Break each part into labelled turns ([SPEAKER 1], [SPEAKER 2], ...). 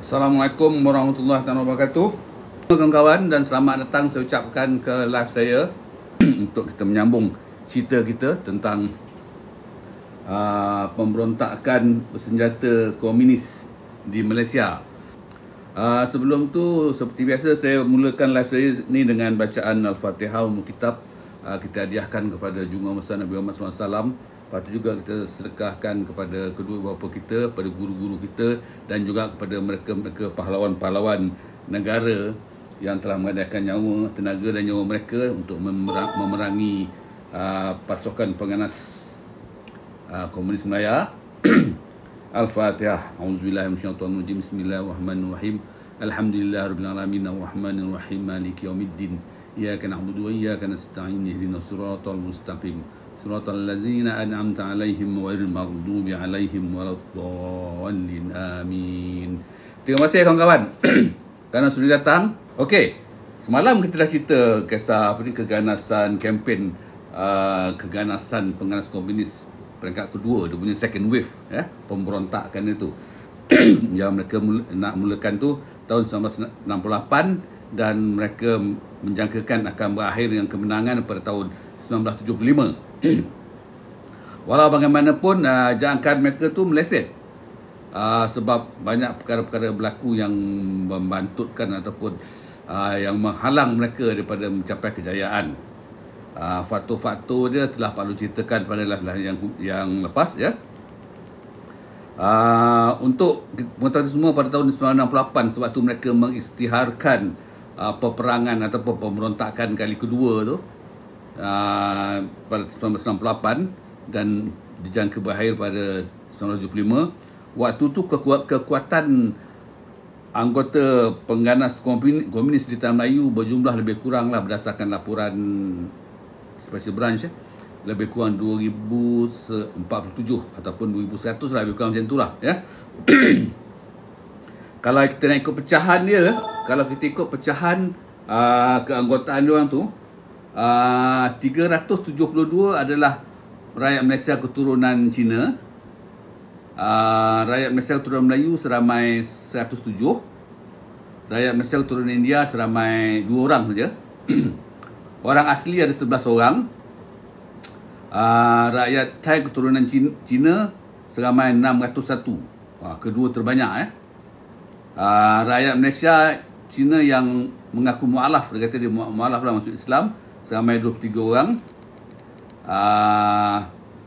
[SPEAKER 1] Assalamualaikum warahmatullahi wabarakatuh. Kawan-kawan, dan selamat datang saya ucapkan ke live saya untuk kita menyambung cerita kita tentang pemberontakan bersenjata komunis di Malaysia. Sebelum tu, seperti biasa, saya mulakan live saya ni dengan bacaan Al-Fatihah Ummul Kitab. Kita hadiahkan kepada junjungan besar Nabi Muhammad SAW. Lepas tu juga kita sedekahkan kepada kedua bapa kita, kepada guru-guru kita, dan juga kepada mereka-mereka pahlawan-pahlawan negara yang telah mengadakan nyawa, tenaga dan nyawa mereka untuk memerangi pasukan pengganas komunis Melayu. Al-Fatihah. A'udzubillahi minasyaitonirrajim. Bismillahirrahmanirrahim. Alhamdulillahirabbil alamin arrahmanirrahim maliki yaumiddin. Iyyaka na'budu wa iyyaka nasta'in. Ihdinas siratal mustaqim. Siratal ladzina an'amta 'alaihim ghairil maghdubi alaihim waladdallin. Amin. Terima kasih kawan-kawan kerana sudah datang. Okey. Semalam kita dah cerita kisah keganasan kempen keganasan pengganas komunis peringkat kedua, dia punya second wave pemberontakan itu yang mereka nak mulakan tu tahun 1968 dan mereka menjangkakan akan berakhir dengan kemenangan pada tahun 1975. Walau bagaimanapun jangkaan mereka tu meleset sebab banyak perkara-perkara berlaku yang membantutkan ataupun yang menghalang mereka daripada mencapai kejayaan. Faktor-faktor dia telah Pak Lu ceritakan pada yang lepas ya. Untuk mengetahui semua, pada tahun 1968 sebab tu mereka mengisytiharkan peperangan ataupun pemberontakan kali kedua tu pada 1968 dan dijangka berakhir pada 1975. Waktu tu kekuatan anggota pengganas komunis di Tanah Melayu berjumlah lebih kurang lah, berdasarkan laporan Special Branch lebih kurang 2047 ataupun 2100 lah, lebih kurang macam tu lah ya. Kalau kita nak ikut pecahan dia, kalau kita ikut pecahan keanggotaan dia orang tu, 372 adalah rakyat Malaysia keturunan Cina, rakyat Malaysia keturunan Melayu seramai 107, rakyat Malaysia keturunan India seramai 2 orang saja. Orang asli ada 11 orang. Rakyat Thai keturunan Cina seramai 601. Kedua terbanyak rakyat Malaysia Cina yang mengaku mu'alaf, dia kata dia mu'alaf lah masuk Islam, seramai 23 orang.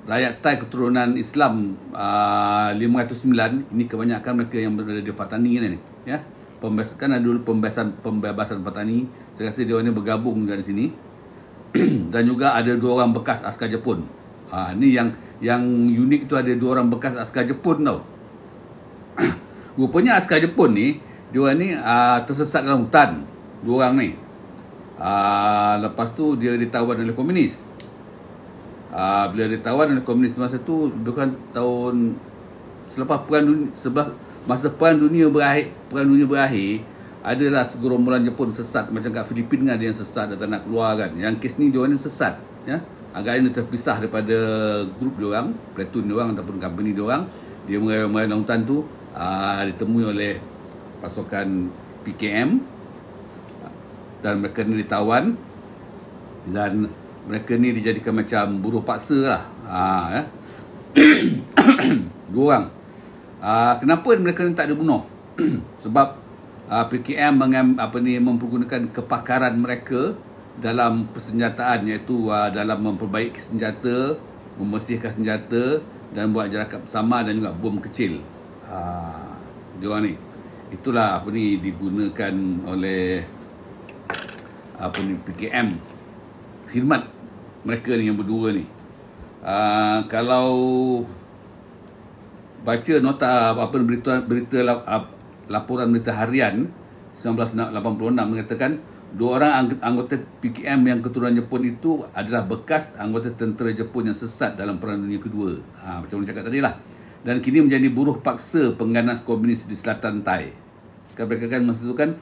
[SPEAKER 1] Rakyat Thai keturunan Islam 509. Ini kebanyakan mereka yang berada di Fatani ni ya. Kan ada dulu pembebasan Fatani. Saya rasa dia ni bergabung dari sini. Dan juga ada 2 orang bekas askar Jepun. Ni yang unik tu, ada 2 orang bekas askar Jepun tau. Rupanya askar Jepun ni, dia ni tersesat dalam hutan, 2 orang ni. Lepas tu dia ditawan oleh komunis. Bila ditawan oleh komunis masa tu, bukan tahun selepas masa perang dunia berakhir, adalah segerombolan Jepun sesat, macam kat Filipina ada yang sesat dan tak nak keluar kan. Yang kes ni dia orang sesat ya. Agaknya dia terpisah daripada grup dia orang, platoon dia orang ataupun company dia orang. Dia merayau-merayau dalam hutan tu, ditemui oleh pasukan PKM dan mereka ni ditawan dan mereka ni dijadikan macam buruh paksa lah ya. 2 orang. Kenapa mereka ni tak dibunuh? Sebab PKM mempergunakan kepakaran mereka dalam persenjataan, iaitu dalam memperbaiki senjata, membersihkan senjata dan buat jarakat bersama dan juga bom kecil. Dia orang ni, itulah digunakan oleh PKM, khidmat mereka ni yang berdua ni. Kalau baca nota laporan berita harian 1986 mengatakan 2 orang anggota PKM yang keturunan Jepun itu adalah bekas anggota tentera Jepun yang sesat dalam Perang Dunia Kedua. Macam yang cakap tadi lah. Dan kini menjadi buruh paksa pengganas komunis di selatan Thai. Mereka kan masa itu kan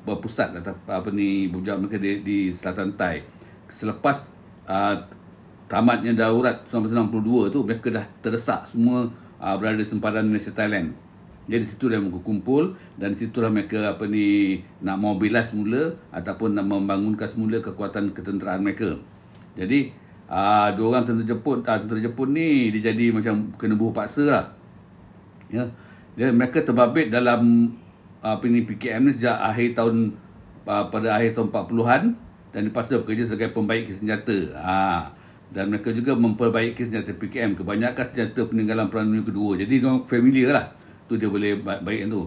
[SPEAKER 1] berpusat berjaya mereka di selatan Thai. Selepas tamatnya daurat 1962 tu, mereka dah terdesak semua berada di sempadan Malaysia Thailand. Jadi situ dia berkumpul dan situlah mereka nak mobilas semula ataupun nak membangunkan semula kekuatan ketenteraan mereka. Jadi dua orang tentera Jepun ni dia jadi macam kena buruh paksa lah. Ya. Mereka terbabit dalam PKM ni sejak pada akhir tahun 40-an dan dipaksa bekerja sebagai pembaik senjata. Dan mereka juga memperbaiki senjata PKM. Kebanyakan senjata peninggalan Perang Dunia Kedua. Jadi orang familiar lah. Tu dia boleh baik tu.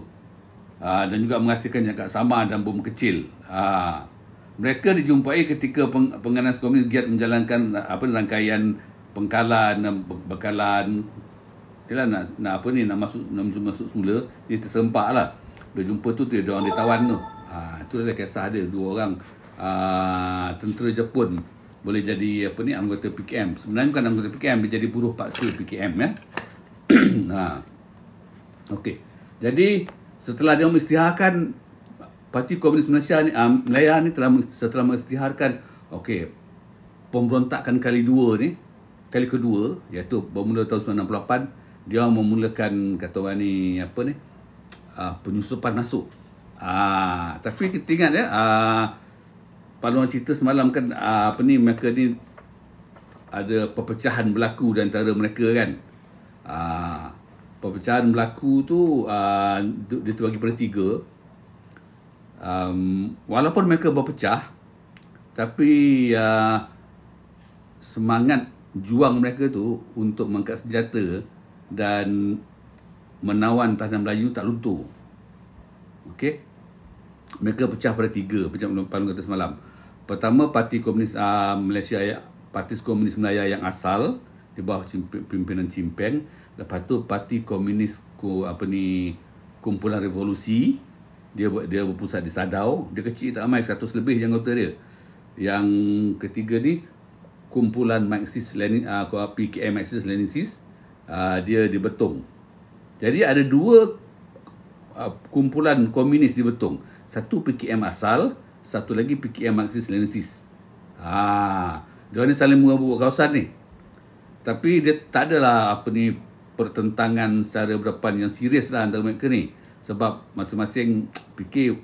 [SPEAKER 1] Dan juga menghasilkan jangka sama dan bom kecil. Mereka dijumpai ketika pengganas komunis giat menjalankan rangkaian pengkalan dan bekalan. Yalah nak masuk semula, dia tersempak lah. Dia jumpa tu dia orang ditawan tu. Itu adalah kisah dia, dua orang tentera Jepun boleh jadi anggota PKM. Sebenarnya bukan anggota PKM, dia jadi buruh paksa PKM ya. Okey. Jadi setelah dia mengisytiharkan Parti Komunis Malaysia ni Melaya ni setelah mengisytiharkan pemberontakan kali kedua iaitu bermula tahun 1968, dia memulakan kata orang ni penyusupan masuk. Tapi kita ingat ya, paduan cerita semalam kan mereka ni ada perpecahan berlaku di antara mereka kan. Perpecahan berlaku tu dia terbagi pada tiga. Walaupun mereka berpecah, tapi semangat juang mereka tu untuk mengangkat senjata dan menawan tahanan Melayu tak luntur. Okey. Mereka pecah pada tiga macam kata semalam. Pertama, Parti Komunis Malaysia, Parti Komunis Melayu yang asal di bawah pimpinan Chimpeng. Lepas tu Parti Komunis Kumpulan Revolusi, dia berpusat di Sadau. Dia kecil tak ramai, 100 lebih anggota dia. Yang ketiga ni Kumpulan Marxist PKM Marxist Lenisis, dia di Betong. Jadi ada dua kumpulan komunis di Betong. Satu PKM asal, satu lagi PKM Marxist Lenisis. Dia ni saling mengabu kawasan ni. Tapi dia tak adalah pertentangan secara berdepan yang serius lah antara mereka ni. Sebab masing-masing fikir,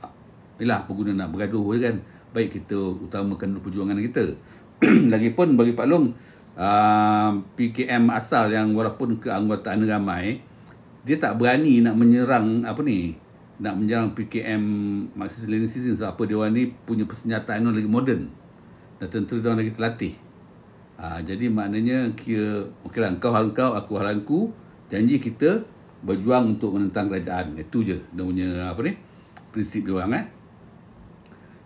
[SPEAKER 1] apa guna nak bergaduh kan. Baik kita utamakan perjuangan kita. Lagipun bagi Pak Long, PKM asal yang walaupun keanggotaan ramai, dia tak berani nak menyerang nak menyerang PKM Marxist Lenisis ni. Sebab dia orang ni punya persenjataan lagi moden dan tentera dia orang lagi terlatih. Jadi maknanya okeylah, kau hal kau, aku hal aku, janji kita berjuang untuk menentang kerajaan. Itu je dia punya prinsip dia orang.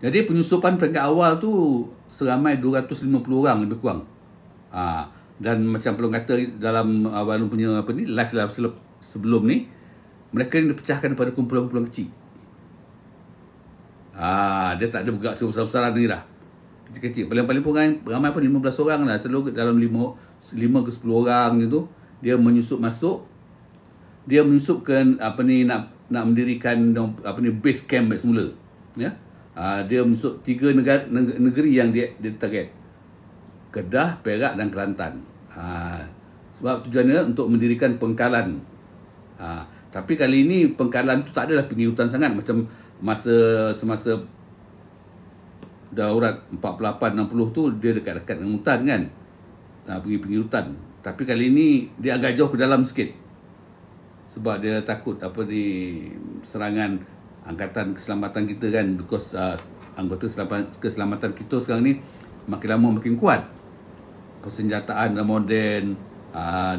[SPEAKER 1] Jadi penyusupan peringkat awal tu seramai 250 orang lebih kurang. Dan macam Pelong kata dalam Abang punya live sebelum ni, mereka ni dipecahkan daripada kumpulan-kumpulan kecil. Dia tak ada bergerak sebesar-besaran ni dah. Kecil-kecil. Paling-paling pun ramai pun 15 orang lah. Selalu dalam 5 ke 10 orang gitu. Dia menyusup masuk. Dia menyusup ke nak mendirikan base camp semula. Ya. Dia menyusup 3 negeri yang dia target. Kedah, Perak dan Kelantan. Sebab tujuannya untuk mendirikan pengkalan. Tapi kali ini pengkalan tu tak adalah pinggir hutan sangat macam semasa daurat 48-60 tu dia dekat-dekat dengan hutan kan. Pergi pinggir hutan. Tapi kali ini dia agak jauh ke dalam sikit. Sebab dia takut serangan angkatan keselamatan kita kan, because anggota keselamatan kita sekarang ni makin lama makin kuat. Persenjataan dah moden,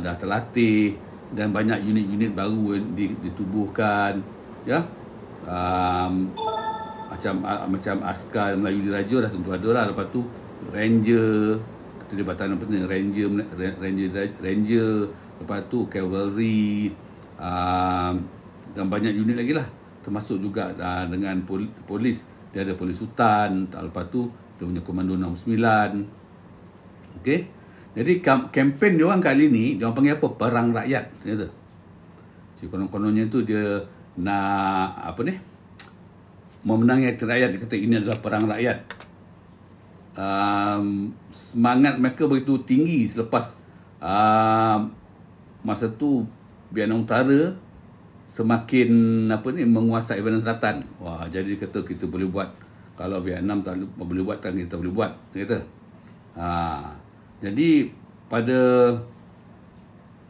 [SPEAKER 1] dah terlatih dan banyak unit-unit baru ditubuhkan ya. Macam askar Melayu Diraja dah tentu ada lah. Lepas tu ranger, keterlibatan ranger, lepas tu cavalry, dan banyak unit lagi lah. Termasuk juga dengan polis. Dia ada polis hutan. Lepas tu dia punya komando 69. Okey. Jadi kempen dia orang kali ni, dia orang panggil apa? Perang rakyat ternyata. Konon-kononnya tu dia nak memenangi hati rakyat. Dia kata ini adalah perang rakyat. Semangat mereka begitu tinggi selepas masa tu Biana Utara semakin menguasai Vietnam Selatan. Wah, jadi dia kata kita boleh buat, kalau Vietnam tak boleh buat kan kita boleh buat, dia kata. Jadi pada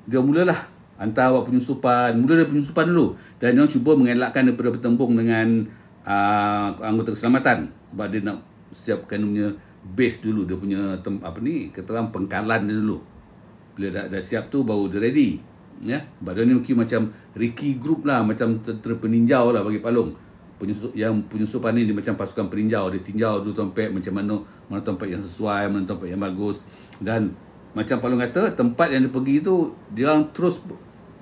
[SPEAKER 1] dia mulalah hantar awak penyusupan, mula dari penyusupan dulu, dan dia cuba mengelakkan daripada bertembung dengan anggota keselamatan, sebab dia nak siapkan punya base dulu, dia punya kata orang pengkalan dia dulu. Bila dah siap tu baru dia ready. Ya, sebab dia ni mungkin macam Ricky Group lah, macam tentera peninjau lah bagi Palung. Penyusupan ni dia macam pasukan peninjau, dia tinjau dulu tempat macam mana tempat yang sesuai, mana tempat yang bagus. Dan macam Palung kata, tempat yang dia pergi tu dia orang terus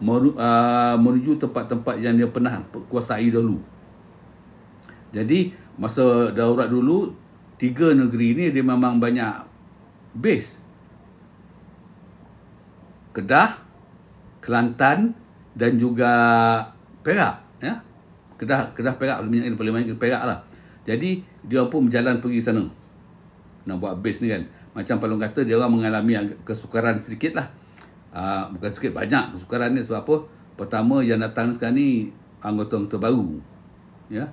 [SPEAKER 1] menuju tempat-tempat yang dia pernah kuasai dahulu. Jadi masa daurat dulu, 3 negeri ni dia memang banyak base. Kedah, Kelantan dan juga Perak, ya. Kedah Perak paling banyak Perak lah. Jadi dia pun berjalan pergi sana nak buat base ni kan. Macam Palung kata, dia orang mengalami kesukaran sedikit lah. Bukan sedikit, banyak kesukaran ni. Sebab apa? Pertama yang datang sekarang ni anggota-anggota baru, ya.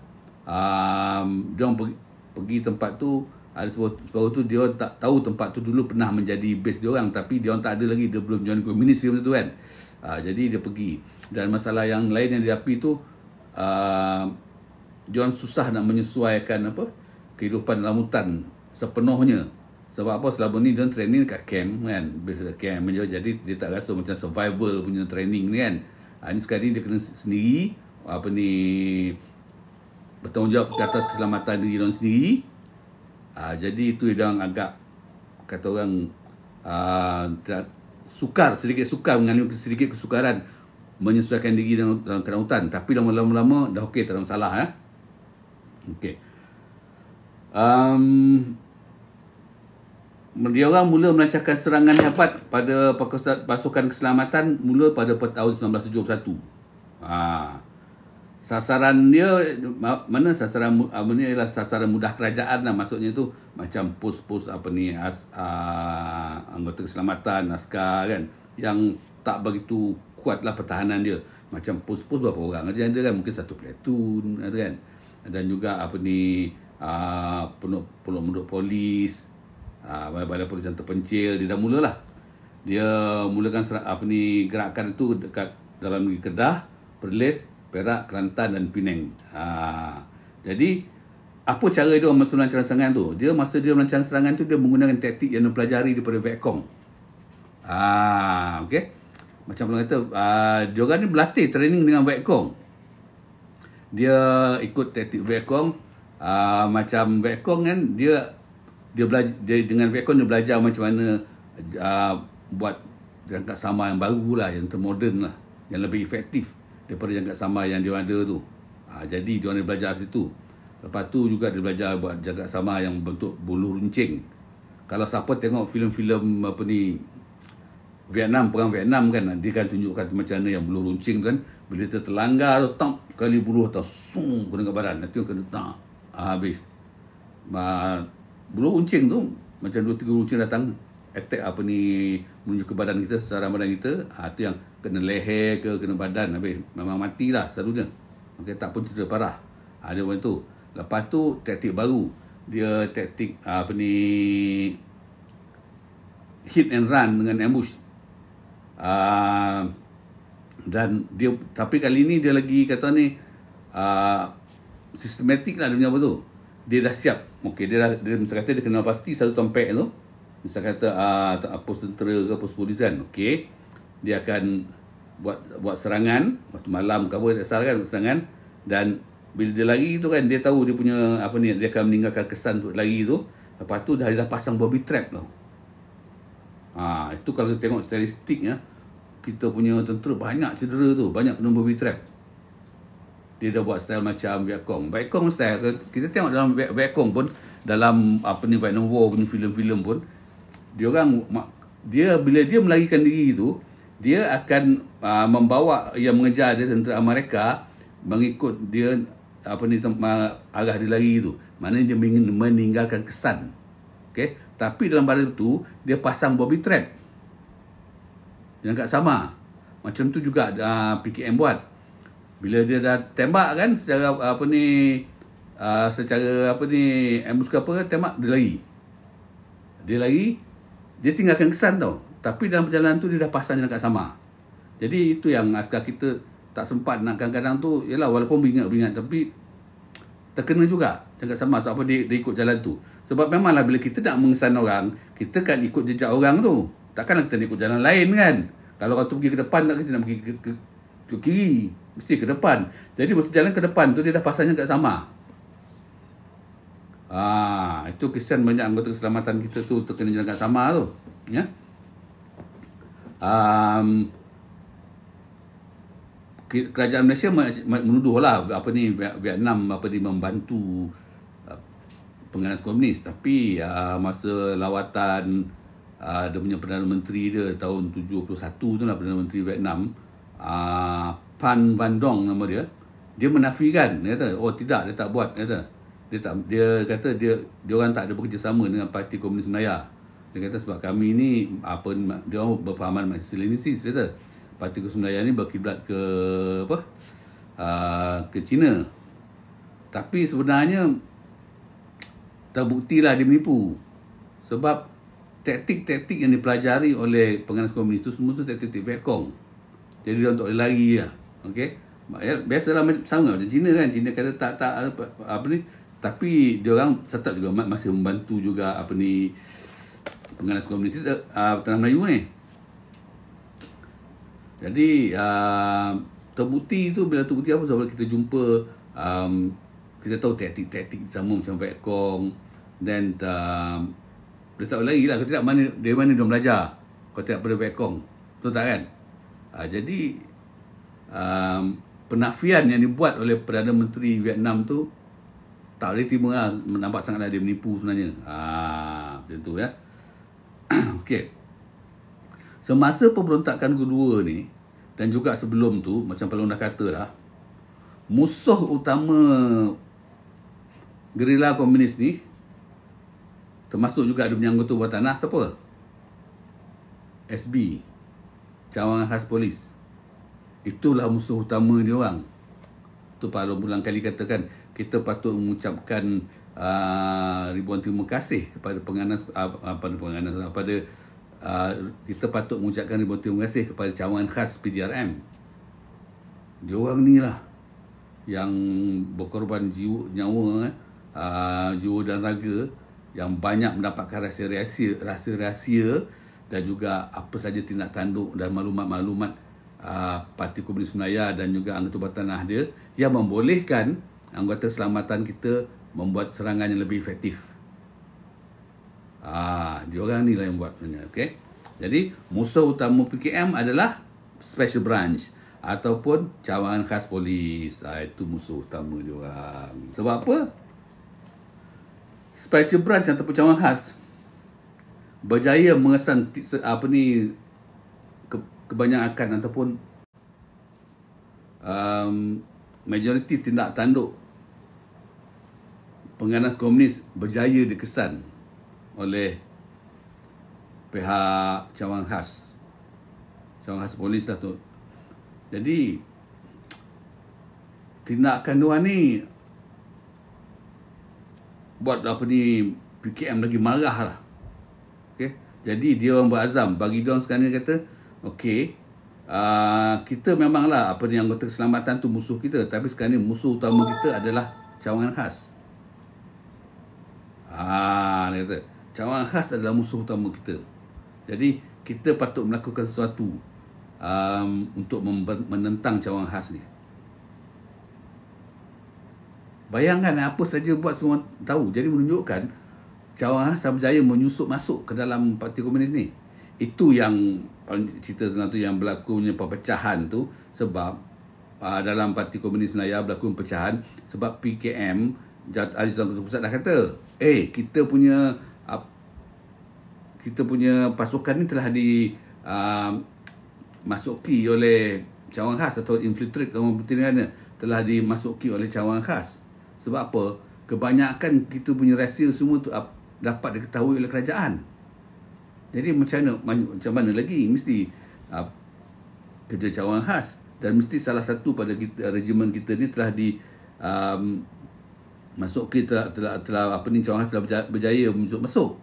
[SPEAKER 1] Dia orang pergi tempat tu, ada sebab tu dia tak tahu tempat tu dulu pernah menjadi base dia orang, tapi dia orang tak ada lagi, dia belum join komunis macam tu kan. Jadi dia pergi. Dan masalah yang lain yang dihadapi tu, dia orang susah nak menyesuaikan kehidupan dalam hutan sepenuhnya. Sebab apa? Selama ni dia training kat camp kan, base kat camp je, jadi dia tak rasa macam survival punya training ni kan. Ini sekali dia kena sendiri bertanggungjawab ke atas keselamatan diri dia sendiri. Jadi itu yang agak kata orang sedikit sukar, mengalami sedikit kesukaran menyesuaikan diri dalam keadaan hutan. Tapi lama-lama dah okey, tak ada masalah. Okey. Dia orang mula melancarkan serangan hebat pada pasukan keselamatan mula pada tahun 1971. Sasaran dia mana sasaran ni ialah sasaran mudah kerajaan lah, maksudnya tu macam pos-pos anggota keselamatan, askar kan, yang tak begitu kuat lah pertahanan dia. Macam pos-pos berapa orang aja ada kan, mungkin 1 platoon ada kan. Dan juga penduduk polis, balai polis yang terpencil, dia dah mulalah. Dia mulakan gerakan itu dekat dalam Kedah, Perlis, Perak, Kelantan dan Penang. Jadi apa cara dia masa melancarkan serangan tu? Masa dia melancarkan serangan tu, dia menggunakan taktik yang dipelajari daripada Vietcong. Okey. Macam orang kata, dia orang ni berlatih training dengan Vietcong. Dia ikut taktik Vietcong. Macam Vietcong kan, dia dengan Vietcong dia belajar macam mana buat jangka sama yang baru lah, yang termoden lah, yang lebih efektif daripada jangka sama yang dia ada tu. Jadi dia orang belajar situ. Lepas tu juga dia belajar buat jangka sama yang bentuk bulu runcing. Kalau siapa tengok filem-filem Vietnam, perang Vietnam kan, dia kan tunjukkan macam mana yang bulu runcing kan, bila dia terlanggar tu, tak sekali bulu atau sung kena ke badan, nanti kena tak habis. Bulu runcing tu macam 2-3 runcing datang attack menuju ke badan kita, sasaran badan kita. Tu yang kena leher ke, kena badan, habis memang matilah selalunya. Okey, tak pun cedera parah. Dia macam tu. Lepas tu taktik baru, dia taktik hit and run dengan ambush. Dan dia, tapi kali ni dia lagi kata ni sistematik lah dia punya apa tu. Dia dah siap. Okey, dia misal kata dia kenal pasti satu tempat tu. Misal kata pos tentera ke pos polis kan. Okey, dia akan buat serangan waktu malam ke apa, tak salah kan, serangan. Dan bila dia lari tu kan, dia tahu dia punya dia akan meninggalkan kesan untuk lari tu. Lepas tu dia dah pasang bobby trap tau. Itu kalau kita tengok statistik kita punya tentera banyak cedera tu, banyak kena bobby trap. Dia dah buat style macam Vietcong style. Kita tengok dalam Vietcong pun, dalam Vietnam War punya filem-filem pun, dia bila dia melarikan diri tu, dia akan membawa yang mengejar dia, tentera Amerika, mengikut dia arah dia lari tu. Maknanya dia ingin meninggalkan kesan. Okey, tapi dalam badan tu dia pasang bobby trap yang kat sama. Macam tu juga PKM buat. Bila dia dah tembak kan secara apa ni, secara apa ni, ambus ke apa, tembak, dia lari. Dia lari, dia tinggalkan kesan tau. Tapi dalam perjalanan tu dia dah pasang dekat sama. Jadi itu yang askar kita tak sempat nak, kadang-kadang tu, yalah walaupun beringat-beringat tapi terkena juga dekat sama. Sebab apa dia ikut jalan tu. Sebab memanglah bila kita nak mengesan orang, kita kan ikut jejak orang tu. Takkanlah kita nak ikut jalan lain kan. Kalau orang tu pergi ke depan, tak kita nak pergi ke kiri. Mesti ke depan. Jadi masa jalan ke depan tu dia dah pasangnya kat sama. Itu kesian banyak anggota keselamatan kita tu terkena jalan kat sama tu. Ya. Kerajaan Malaysia menuduh lah apa ni, Vietnam apa ni membantu pengganas komunis. Tapi masa lawatan dia punya Perdana Menteri dia tahun 71 tu lah, Perdana Menteri Vietnam, Phan Van Dong nama dia, dia menafikan. Dia kata oh tidak, dia tak buat. Dia kata dia orang tak ada bekerjasama dengan Parti Komunis Melayu. Dia kata sebab kami ni apa, dia orang berpahaman Marxist-Leninis. Dia kata Parti Komunis Melayu ni berkiblat ke apa, ke China. Tapi sebenarnya terbuktilah dia menipu. Sebab taktik-taktik yang dipelajari oleh pengganas komunis tu semua tu taktik Vietcong. Jadi dia tak boleh lari lah. Okey. Biasalah sama macam China kan. China kata tak apa ni, tapi dia orang tetap juga masih membantu juga apa ni pengganas komunis Tanah Melayu ni. Jadi terbukti tu, bila terbukti apa, sebab kita jumpa kita tahu taktik-taktik sama macam Vietcong. Dan dia tak lagi lah. Kalau tidak, dari mana dia belajar kalau tidak pada Vietcong. Betul tak kan? Jadi penafian yang dibuat oleh Perdana Menteri Vietnam tu tak boleh terima lah. Nampak sangatlah dia menipu sebenarnya. Macam tu ya. Okey. Semasa pemberontakan kedua ni dan juga sebelum tu, macam Palung dah kata dah, musuh utama gerila komunis ni, termasuk juga ada punya anggota bawah tanah, siapa? SB, Cawangan Khas Polis. Itulah musuh utama dia orang. Tu Palung berulang kali katakan, kita patut mengucapkan ribuan terima kasih kepada kita patut mengucapkan ribuan terima kasih kepada Cawangan Khas PDRM. Dia orang ni lah yang berkorban nyawa dan raga, yang banyak mendapatkan rahsia-rahsia dan juga apa saja tindak tanduk dan maklumat-maklumat Parti Komunis Melayu dan juga anggota bawah tanah dia, yang membolehkan anggota keselamatan kita membuat serangan yang lebih efektif. Dia orang ni lah yang buat sebenarnya. Okay? Jadi musuh utama PKM adalah Special Branch ataupun Cawangan Khas Polis. Itu musuh utama dia orang. Sebab apa? Special Branch ataupun Cawangan Khas berjaya mengesan apa ni kebanyakan ataupun majoriti tindak tanduk pengganas komunis berjaya dikesan oleh pihak Cawangan Khas Polis lah tu. Jadi tindakan dia ni buat apa ni PKM lagi marah lah. Okay? Jadi dia orang berazam, bagi dia orang sekarang ni kata okey, kita memanglah apa ni anggota keselamatan tu musuh kita, tapi sekarang ni musuh utama kita adalah Cawangan Khas. Dia kata Cawangan Khas adalah musuh utama kita. Jadi kita patut melakukan sesuatu untuk menentang Cawangan Khas ni. Bayangkan apa saja buat, semua tahu. Jadi menunjukkan Cawangan Khas berjaya menyusup masuk ke dalam Parti Komunis ni. Itu yang cerita senang tu, yang berlakunya perpecahan tu. Sebab dalam Parti Komunis Melayu berlaku perpecahan sebab PKM, Ahli Tuan Ketua Pusat dah kata, kita punya pasukan ni telah dimasuki oleh Cawangan Khas, atau infiltrate orang putih negara telah dimasuki oleh Cawangan Khas. Sebab apa? Kebanyakan kita punya rahsia semua tu dapat diketahui oleh kerajaan. Jadi macam mana lagi mesti kerja Cawangan Khas dan mesti salah satu pada kita, regimen kita ni telah di masuk ke telah apa ni, Cawangan Khas telah berjaya masuk.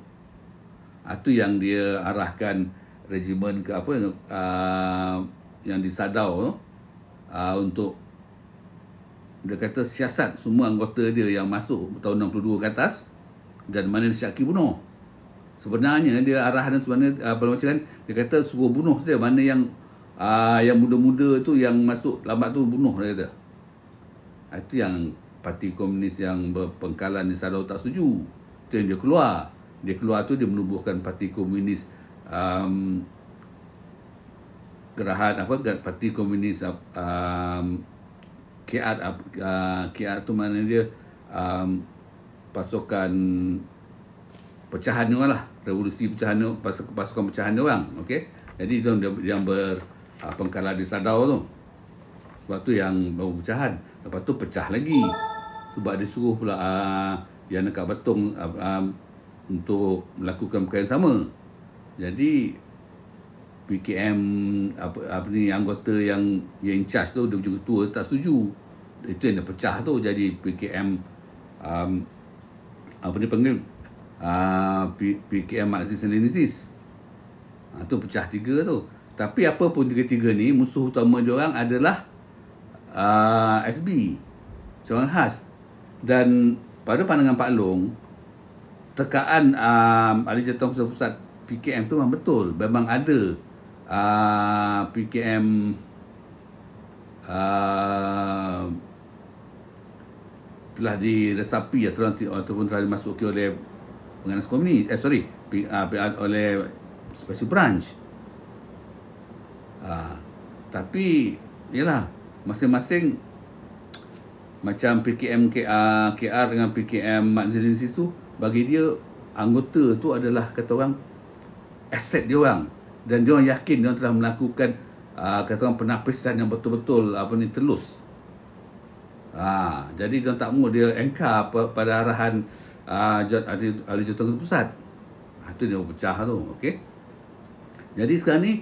[SPEAKER 1] Itu yang dia arahkan regimen ke apa yang di Sadau untuk dia kata siasat semua anggota dia yang masuk tahun 62 ke atas dan mana disyaki bunuh. Sebenarnya dia arahan sebenarnya macam kan, dia kata suruh bunuh dia, mana yang muda-muda tu yang masuk lambat tu bunuh, dia kata. Itu yang Parti Komunis yang berpengkalan di Sadau tak setuju. Itu yang dia keluar. Dia keluar tu dia menubuhkan Parti Komunis Parti Komunis KR tu mana dia pasukan pecahan dia orang lah, revolusi pecahan dia, pasukan pecahan dia orang. Okey, jadi itu yang berpengkalan di Sadau tu. Sebab tu yang baru pecahan. Lepas tu pecah lagi sebab dia suruh pula yang dekat Betong untuk melakukan perkara yang sama. Jadi PKM apa ni, anggota yang in charge tu, dia punya ketua tak setuju. Itu yang dia pecah tu jadi PKM apa ni panggil PKM Marxist-Leninis. Tu pecah tiga tu. Tapi apa pun tiga-tiga ni, musuh utama dia orang adalah SB, Cawangan Khas. Dan pada pandangan Pak Long, tekaan Ahli Jadualtan Pusat PKM tu memang betul. Memang ada PKM telah diresapi ataupun telah dimasuki oleh penganas komunis, oleh Special Branch. Tapi yalah, masing-masing macam PKM KR dengan PKM Marxist-Leninis tu, bagi dia anggota tu adalah kata orang aset dia orang, dan dia orang yakin dia orang telah melakukan kata orang penapisan yang betul-betul apa ni telus. Jadi dia tak mau dia engkar pada arahan Ahli Jadualtan Pusat. Itu dia pecah tu. Okey. Jadi sekarang ni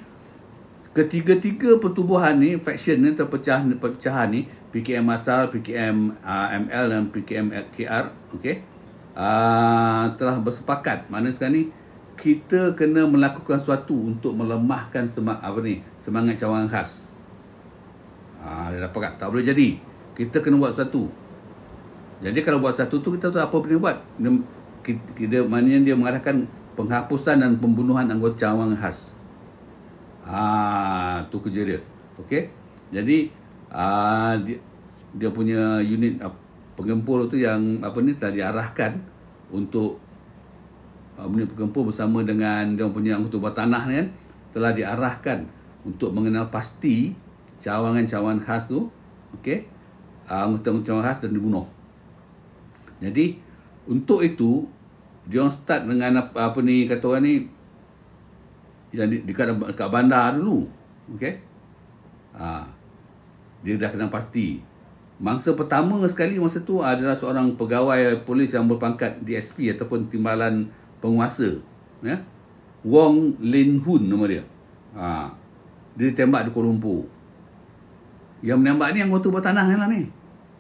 [SPEAKER 1] ketiga-tiga pertubuhan ni, faction ni, perpecahan ni, PKM asal, PKM ML dan PKM KR, okey, telah bersepakat mana sekarang ni kita kena melakukan sesuatu untuk melemahkan semangat Cawangan Khas. Dia dapat tak boleh jadi. Kita kena buat satu. Jadi kalau buat satu tu, kita tahu apa boleh buat. Maknanya dia mengadakan penghapusan dan pembunuhan anggota Cawangan Khas. Tu kerja dia. Okey. Jadi dia punya unit penggempur tu yang telah diarahkan untuk unit penggempur bersama dengan dia punya anggota bawah tanah ni kan, telah diarahkan untuk mengenal pasti cawangan-cawangan khas tu. Okey. Anggota Cawangan Khas dan dibunuh. Jadi untuk itu dia orang start dengan apa ni kata orang ni yang dekat bandar dulu. Okey. Dia dah kenal pasti. Mangsa pertama sekali masa tu adalah seorang pegawai polis yang berpangkat DSP ataupun timbalan penguasa, ya. Wong Lin Hun nama dia. Dia ditembak di Kuala Lumpur. Yang menembak ni anggota bawah tanah lah ni.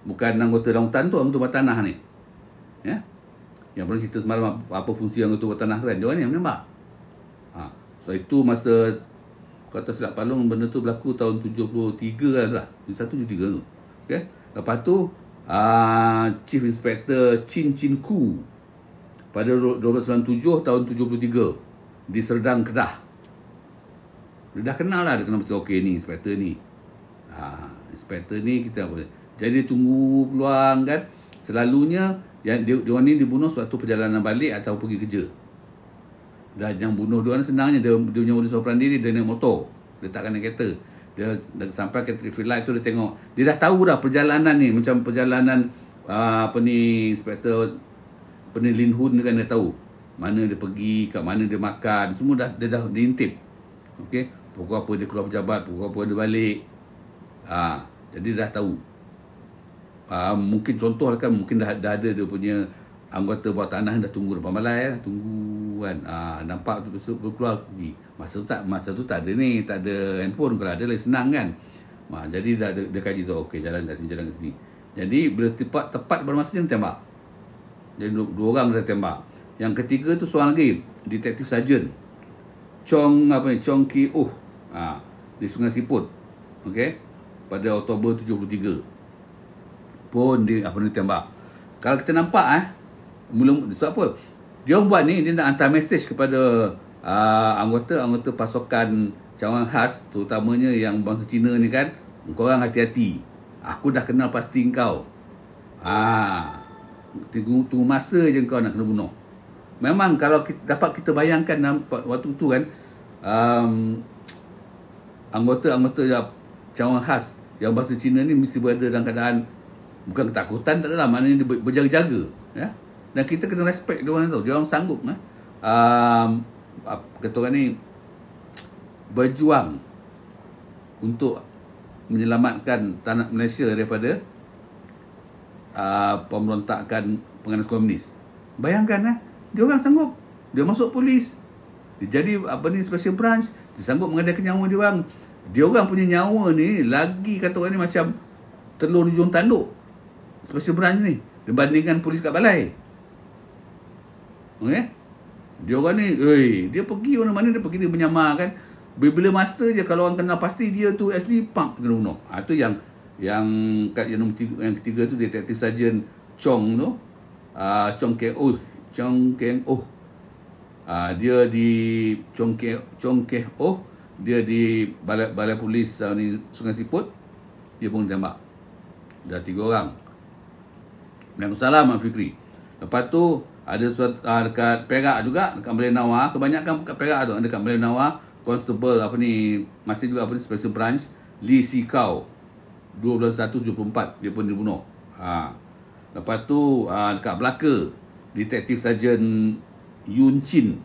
[SPEAKER 1] Bukan anggota daun hutan tu, anggota bawah tanah ni. Ya. Yang pernah cerita semalam apa fungsi anggota bawah tanah tu kan, dia ni yang menembak. So itu masa kata silap Palung, benda tu berlaku tahun 73 lah. 71-73 tu. Okey. Lepas tu Chief Inspector Chin Ku pada 1297 tahun 73 di Serdang, Kedah. Dia dah kenal lah, dia kenal betul. Okey ni inspektor ni. Inspektor ni kita apa? Jadi tunggu peluang kan. Selalunya yang dia ni dibunuh suatu perjalanan balik atau pergi kerja. Dan yang bunuh dia orang senangnya, dia punya modus operandi dia naik motor. Dia tak kena kereta. Dia sampai ke traffic light tu, dia tengok. Dia dah tahu dah perjalanan ni, macam perjalanan inspektor Lin Hun ni kan, dia tahu mana dia pergi, kat mana dia makan, semua dia dah diintip. Okey, pukul apa dia keluar pejabat, pukul apa dia balik. Jadi dah tahu. Mungkin contoh kan, mungkin dah ada dia punya anggota bawah tanah dah tunggu depan balai, tunggu kan. Nampak tu keluar pergi. Masa tu tak ada ni, tak ada handphone. Kalau ada lagi senang kan. Jadi dia kaji tu, okey, jalan kat sini, jalan kat sini. Jadi bila tepat pada masa dia tembak. Jadi dua orang dia tembak. Yang ketiga tu seorang lagi, detektif sarjan Chong Ki Oh, di Sungai Siput. Okey. Pada Oktober 73 pun dia tembak. Kalau kita nampak mula sebab apa? Dia orang buat ni, dia nak hantar mesej kepada anggota pasukan cawangan khas, terutamanya yang bangsa Cina ni kan, korang hati-hati. Aku dah kenal pasti kau. Tunggu masa je kau nak kena bunuh. Memang kalau dapat kita bayangkan waktu tu kan, anggota cawangan khas yang bangsa Cina ni mesti berada dalam keadaan bukan ketakutan, tak adalah, maknanya dia berjaga-jaga, ya. Dan kita kena respect dia orang tu. Dia orang sanggup kata orang ni berjuang untuk menyelamatkan tanah Malaysia daripada pemberontakan penganas komunis. Bayangkan dia orang sanggup. Dia masuk polis. Dia jadi special branch. Dia sanggup mengadakan nyawa dia orang. Dia orang punya nyawa ni lagi kata orang ni macam telur di hujung tanduk. Special branch ni dibandingkan polis kat balai. Okey? Dia orang ni, dia pergi mana-mana, dia menyamakan. Bila masa je kalau orang kenal pasti dia tu SB, kena bunuh. Itu yang ketiga tu detektif sarjan Chong tu, Chong Keng Oh. Dia di Chong Keng Oh, dia di balai polis ni Sungai Siput. Dia pun tembak. Dah 3 orang. Waalaikumsalam, Mak Fikri. Lepas tu ada dekat Perak juga, dekat Malay Nawar. Kebanyakan dekat Perak tu, dekat Malay Nawar. Constable masih juga Special Branch Lee Si Kau, 12/1/74 dia pun dibunuh. Lepas tu dekat Melaka, detektif sarjan Yun Chin,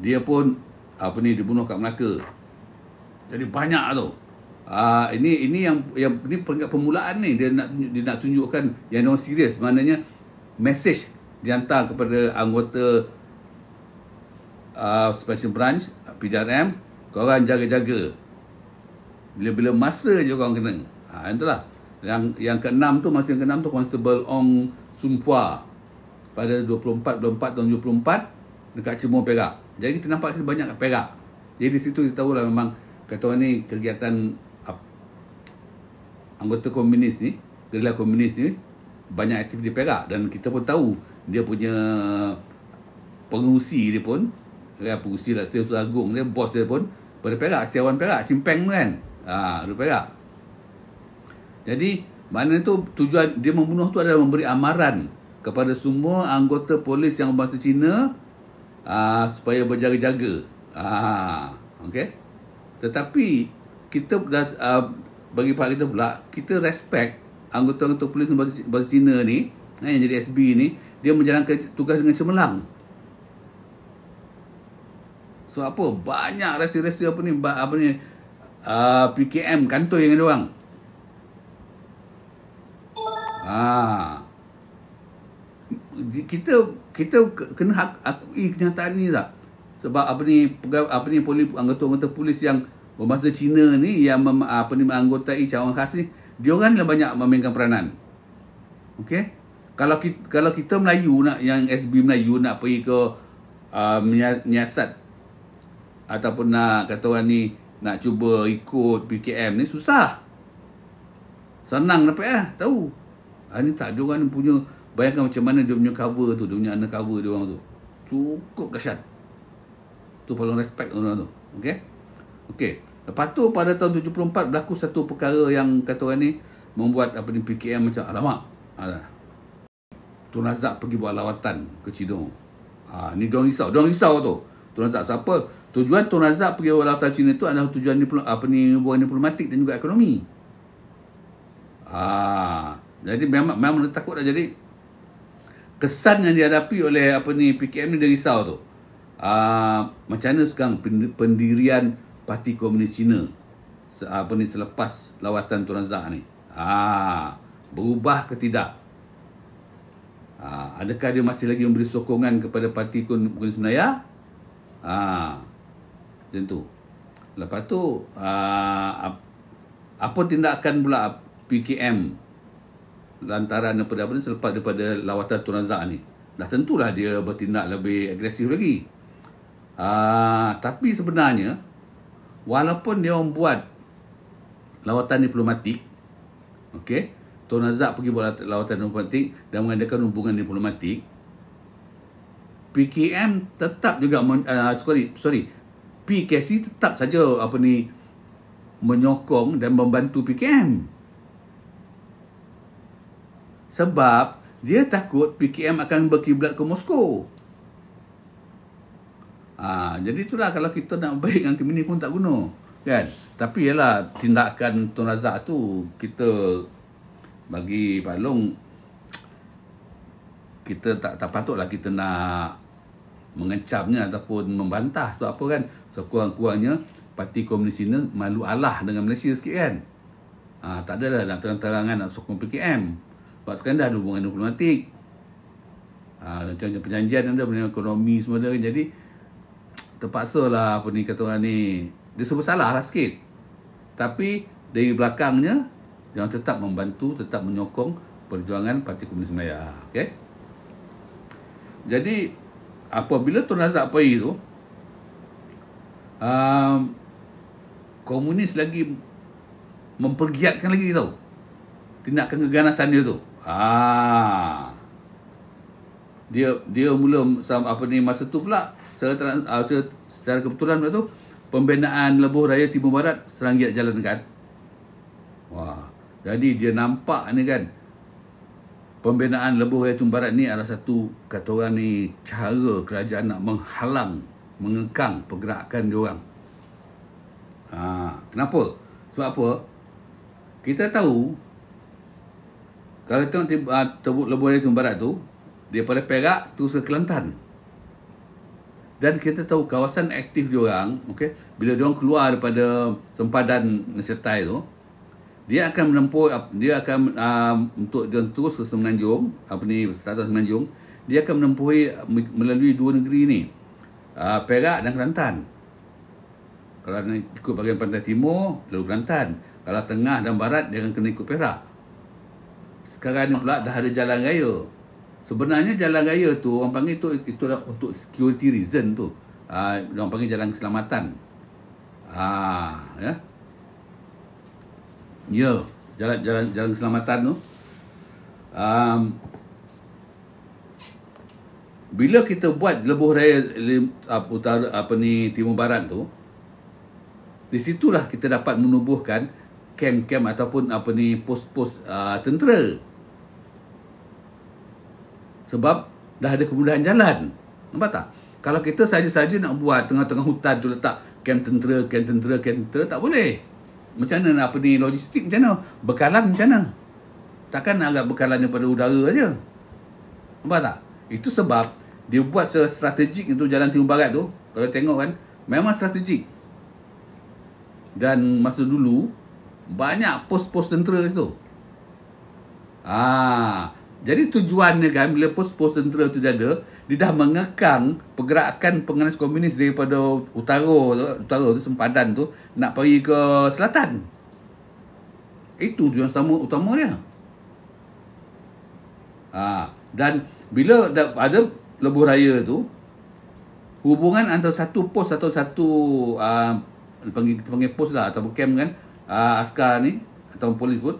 [SPEAKER 1] dia pun dibunuh kat Melaka. Jadi banyak tu. Ini yang ni peringkat permulaan ni, dia nak tunjukkan yang orang serius, maknanya mesej dihantar kepada anggota Special Branch PJRM, korang jaga-jaga. Bila-bila masa je korang kena. Itulah. Yang ke-6 tu, masa yang ke-6 tu Constable Ong Sumpua pada 24 tahun 74 dekat Cemur, Perak. Jadi kita nampak banyak kat Perak. Jadi di situ kita tahulah memang kata orang ni kegiatan anggota komunis ni, gerila komunis ni banyak aktif di Perak. Dan kita pun tahu dia punya pengurusi dia pun, pengurusi lah, Setiausaha Agung dia, bos dia pun pada Perak, Setiawan Perak, Cimpeng tu kan, dari Perak. Jadi maknanya tu tujuan dia membunuh tu adalah memberi amaran kepada semua anggota polis yang berbangsa Cina, supaya berjaga-jaga. Okey. Tetapi kita bagi pihak kita pula, kita respect anggota-anggota polis berbangsa Cina ni, yang jadi SB ni, dia menjalankan tugas dengan cemerlang. So banyak rasa-rasa PKM kantoi dengan dia orang. Kita kena akui kenyataan ni tak? Sebab anggota-anggota polis yang berbangsa Cina ni, yang menganggotai cawangan khas ni, dia orang ni banyak memainkan peranan. Okey? Kalau kita Melayu yang SB Melayu nak pergi ke menyiasat ataupun nak kata orang ni nak cuba ikut PKM ni, susah. Senang dapat tahu. Ni tak, dia orang ni punya, bayangkan macam mana dia punya cover tu, dia punya undercover dia orang tu. Cukup dahsyat. Tu paling respect orang tu. Okey. Lepas tu pada tahun 74 berlaku satu perkara yang kata orang ni membuat PKM macam alamak. Tun Razak pergi buat lawatan ke Cina. Ni diorang risau tu. Tun Razak siapa? Tujuan Tun Razak pergi buat lawatan Cina tu adalah tujuan hubungan diplomatik dan juga ekonomi. Jadi memang takut dah. Jadi kesan yang dihadapi oleh PKM ni, dia risau tu. Macam mana sekarang pendirian Parti Komunis Cina selepas lawatan Tun Razak ni, berubah ke tidak? Adakah dia masih lagi memberi sokongan kepada Parti Komunis Melayu? Macam tu. Lepas tu apa tindakan pula PKM lantaran daripada selepas daripada lawatan Tun Razak ni? Dah tentulah dia bertindak lebih agresif lagi. Tapi sebenarnya walaupun dia orang buat lawatan diplomatik, okey, Tun Razak pergi buat lawatan diplomatik dan mengadakan hubungan diplomatik, PKM tetap juga PKC tetap saja menyokong dan membantu PKM. Sebab dia takut PKM akan berkiblat ke Moskow. Jadi itulah, kalau kita nak baik dengan Kemini pun tak guna, kan? Tapi yalah, tindakan Tun Razak tu kita bagi Pak Long, kita tak patutlah kita nak mengecamnya ataupun membantah. Sebab apa kan? Sekurang-kurangnya Parti Komunis Cina malu alah dengan Malaysia sikit kan. Tak adalah nak terang-terangan nak sokong PKM. Sebab sekarang dah ada hubungan diplomatik. Macam perjanjian ada, benda ekonomi semua ada. Jadi terpaksa lah kata orang ni, dia serba salah lah sikit. Tapi dari belakangnya dia tetap membantu, tetap menyokong perjuangan Parti Komunis Melayu. Okay? Jadi apabila Tun Razak pergi tu, komunis lagi mempergiatkan lagi tau tindakan keganasan dia tu. Dia mula masa tu pula secara kebetulan tu pembinaan Lebuh Raya Timur Barat serang giat jalankan. Jadi dia nampak ni kan, pembinaan Lebuh Raya Timur Barat ni adalah satu, kata orang ni, cara kerajaan nak menghalang, mengekang pergerakan dia orang. Kenapa? Sebab apa? Kita tahu kalau tengok Lebuh Raya Timur Barat tu, daripada Perak terus ke Kelantan. Dan kita tahu kawasan aktif dia orang, okey, bila dia orang keluar daripada sempadan Nesetai tu, dia akan menempuh, untuk dia terus ke Semenanjung, selatan Semenanjung, dia akan menempuhi melalui dua negeri ni, Perak dan Kelantan. Kalau nak ikut bahagian pantai timur, lalu Kelantan. Kalau tengah dan barat, dia akan kena ikut Perak. Sekarang ni pula dah ada jalan raya. Sebenarnya jalan raya tu, orang panggil itu untuk security reason tu. Orang panggil jalan keselamatan. Jalan keselamatan tu. Bila kita buat Lebuh Raya Timur Barat tu, di situlah kita dapat menubuhkan kem-kem ataupun pos-pos tentera. Sebab dah ada kemudahan jalan. Nampak tak? Kalau kita saja-saja nak buat tengah-tengah hutan tu letak kem tentera, tak boleh. Macam mana logistik macam mana? Bekalan macam mana? Takkan nak agak bekalan daripada udara aja. Nampak tak? Itu sebab dia buat secara strategik itu jalan Timur Barat tu. Kalau tengok kan, memang strategik. Dan masa dulu banyak pos-pos tentera situ. Jadi tujuannya kan, bila pos-pos tentera tu ada, dia dah mengekang pergerakan penganas komunis daripada utara tu sempadan tu nak pergi ke selatan. Itu tujuan utama dia. Dan bila ada Lebuh Raya tu, hubungan antara satu pos atau satu kita panggil pos lah atau camp kan, askar ni atau polis pun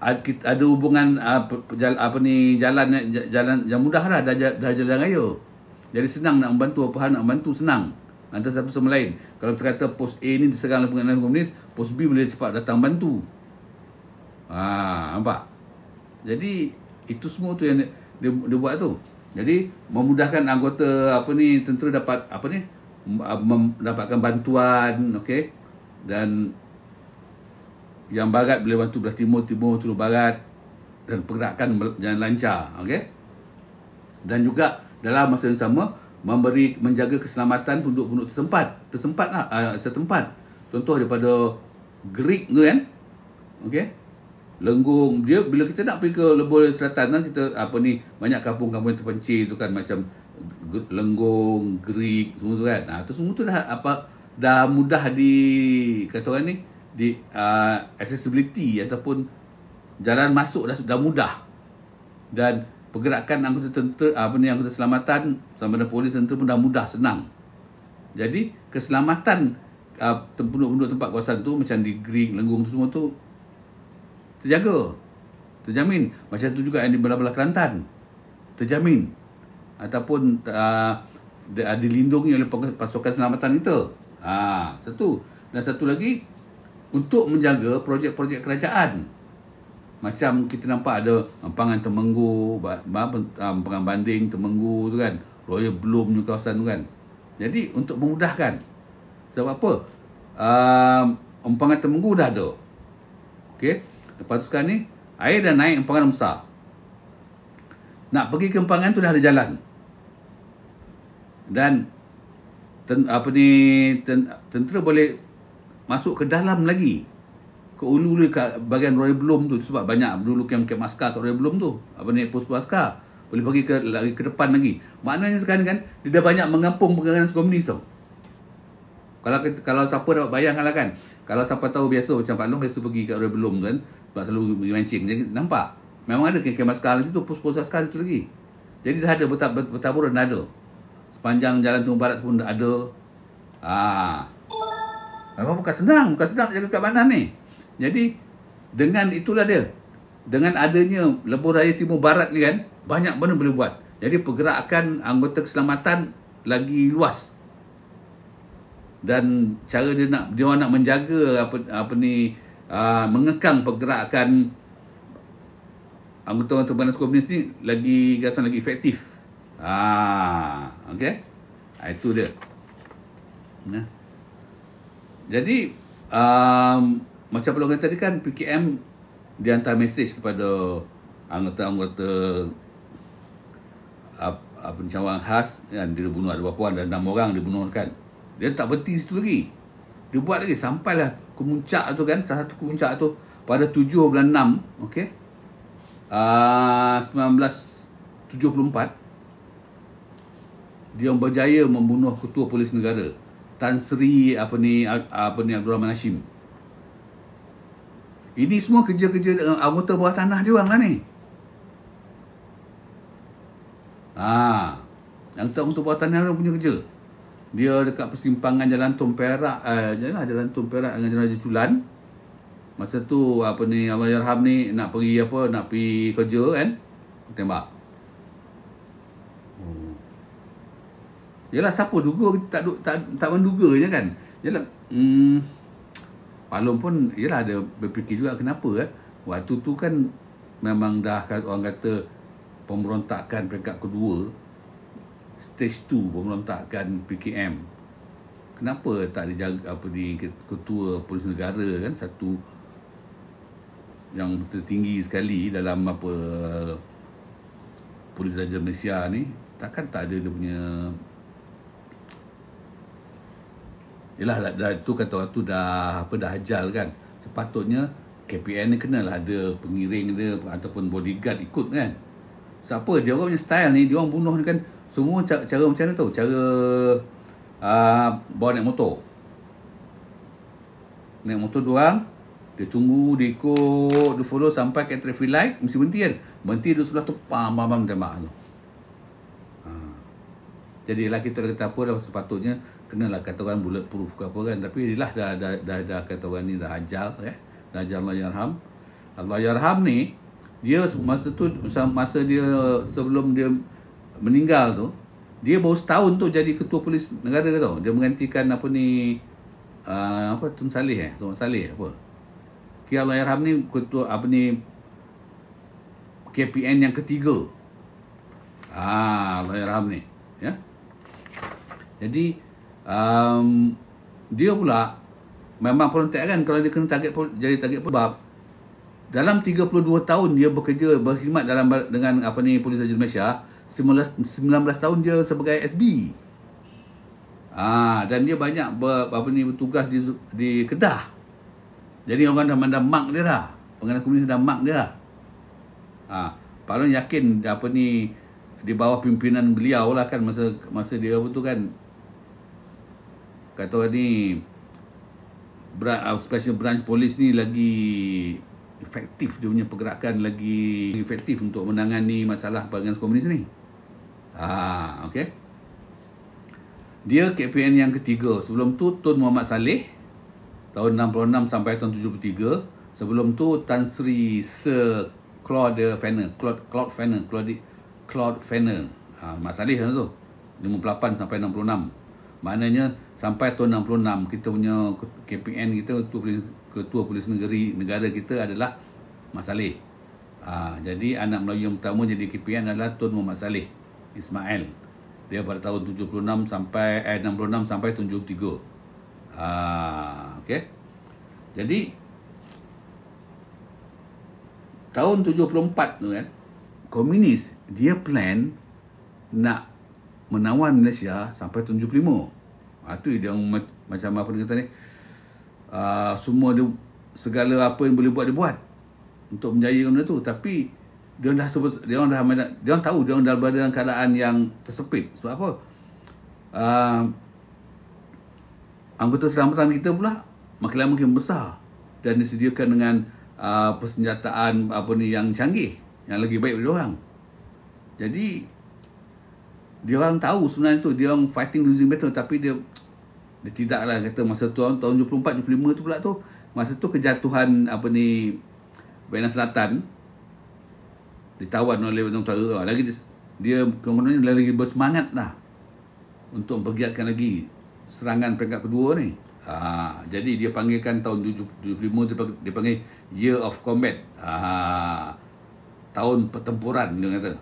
[SPEAKER 1] ada hubungan jalan yang mudah lah, dah jalan raya. Jadi senang nak membantu, apa hal nak membantu senang antara satu sama lain. Kalau kita kata pos A ni diserang oleh penganas komunis, pos B boleh cepat datang bantu. Nampak? Jadi itu semua tu yang dia buat tu. Jadi memudahkan anggota tentera dapat mendapatkan bantuan, okey. Dan yang barat boleh bantu belah timur barat, dan pergerakan jalan lancar, okey. Dan juga dalam masa yang sama menjaga keselamatan penduduk-penduduk setempat. Contoh daripada Greek tu kan, okey. Lenggung dia, bila kita nak pergi ke Lebuh Selatan kan, kita banyak kampung-kampung yang terpencil tu kan, macam Lenggung, Greek semua tu kan. Tu semua tu dah dah mudah kata orang ni, accessibility ataupun jalan masuk dah mudah. Dan pergerakan anggota anggota selamatan sama ada polis tentera pun dah mudah, senang. Jadi keselamatan penduduk tempat kawasan tu macam di Grig, Lenggung tu semua tu terjaga, terjamin. Macam tu juga yang di belah-belah Kelantan, terjamin ataupun dilindungi oleh pasukan selamatan kita. Satu. Dan satu lagi, untuk menjaga projek-projek kerajaan. Macam kita nampak ada Ampangan Temenggu, Ampangan Banding Temenggu tu kan, Royal Bloom ni kawasan tu kan. Jadi untuk memudahkan. Sebab apa? Ampangan Temenggu dah ada. Okey. Lepas tu sekarang ni air dah naik Ampangan Besar. Nak pergi ke Ampangan tu dah ada jalan. Dan tentera boleh masuk ke dalam lagi, ke ulu ke bahagian Royal Bloom tu, sebab banyak dulu kamp askar kat Royal Bloom tu, pos askar boleh pergi ke depan lagi. Maknanya sekarang kan dia dah banyak mengampung pengekangan komunis tu. Kalau siapa dapat bayangkanlah kan, kalau siapa tahu biasa macam Pak Long biasa pergi kat Royal Bloom kan, sebab selalu pergi mancing, jadi nampak memang ada kamp askar di situ, pos askar itu lagi. Jadi dah ada bertaburan, dah ada. Sepanjang jalan Timur Barat pun ada. Memang bukan senang jaga keamanan ni. Jadi dengan itulah dia, dengan adanya Lebuh Raya Timur Barat ni kan, banyak benda boleh buat. Jadi pergerakan anggota keselamatan lagi luas. Dan cara dia nak menjaga mengekang pergerakan anggota Badan Komunis ni lagi efektif. Okey. Itu dia. Jadi macam Pak Long kata tadi kan, PKM dia hantar mesej kepada anggota-anggota cawangan khas kan, dia bunuh ada berapa orang, ada 6 orang dia bunuh kan. Dia tak berhenti situ lagi. Dia buat lagi sampailah ke puncak tu kan, salah satu puncak tu pada 7 bulan 6, okey. 1974 dia berjaya membunuh Ketua Polis Negara Tan Sri Abdul Rahman Hashim. Ini semua kerja-kerja anggota bawah tanah dia orang lah ni. Yang tak untuk bawah tanah dia punya kerja. Dia dekat persimpangan Jalan Tun Perak, Jalan Tun Perak dengan Jalan Raja Culan. Masa tu Allahyarham ni nak pergi kerja kan, tembak. Yalah, siapa duga, tak menduganya kan. Yalah, Pak Long pun yalah ada berfikir juga kenapa waktu tu kan memang dah orang kata pemberontakan peringkat kedua, stage 2 pemberontakan PKM. Kenapa tak dijaga Ketua Polis Negara kan, satu yang tertinggi sekali dalam Polis Raja Malaysia ni, takkan tak ada dia punya. Yalah, dah tu kata waktu dah ajal kan. Sepatutnya KPN ni kenalah ada pengiring dia ataupun bodyguard ikut kan. Siapa dia orang punya style ni, dia orang bunuh ni kan semua cara macam mana tau, cara bawa naik motor. Naik motor diorang, dia tunggu, dia ikut, dia follow sampai ke traffic light, mesti berhenti kan. Berhenti di sebelah tu, pam tembak tu. Jadi lah kita kata apa dah, sepatutnya kenalah kata orang bulletproof ke apa kan. Tapi lah dah kata orang ni dah ajal dah ajal Allahyarham ni, dia masa tu, masa dia sebelum dia meninggal tu, dia baru setahun tu jadi Ketua Polis Negara tau. Dia menggantikan Tun Saleh Tuan Saleh apa. Allahyarham ni ketua KPN yang ketiga. Allahyarham ni ya. Jadi dia pula memang volunteer kan, kalau dia kena jadi target sebab dalam 32 tahun dia bekerja berkhidmat dengan Polis Raja Malaysia, 19 tahun dia sebagai SB. Dan dia banyak bertugas di Kedah. Jadi orang dah mark dia dah. Pengenalan komunis dah mark dia dah. Pak Long yakin di bawah pimpinan beliau lah kan, masa dia tu kan, kata ni Special Branch Police ni lagi efektif, dia punya pergerakan lagi efektif untuk menangani masalah bahagian komunis ni. Okey. Dia KPN yang ketiga. Sebelum tu Tun Muhammad Saleh tahun 66 sampai tahun 73. Sebelum tu Tan Sri Sir Claude Fenner, Claude Fenner. Mak Saleh tu 58 sampai 66. Maknanya sampai tahun 66 kita punya KPN kita, Ketua Polis Negara kita adalah Mak Saleh. Jadi anak Melayu yang pertama jadi KPN adalah Tun Muhammad Saleh Ismail. Dia pada tahun 76 sampai 66 sampai 73. Okey. Jadi tahun 74 tu kan, komunis dia plan nak menawan Malaysia sampai 75. Tu dia macam apa dia kata ni, semua dia, segala apa yang boleh buat dia buat untuk menjayakan benda tu. Tapi dia orang tahu dia orang dah berada dalam keadaan yang tersepit. Sebab apa? Anggota selamatan kita pula makin lama makin besar dan disediakan dengan persenjataan yang canggih, yang lagi baik daripada orang. Jadi dia orang tahu sebenarnya tu dia orang fighting losing battle, tapi dia tidaklah kata masa tu tahun 74 75 tu pula tu, masa tu kejatuhan Vietnam Selatan ditawan oleh Vietnam Utara. Lagi dia kemudian lagi bersemangat lah untuk mempergiatkan lagi serangan peringkat kedua ni. Jadi dia panggilkan tahun 75 dia panggil Year of Combat. Tahun pertempuran dia kata.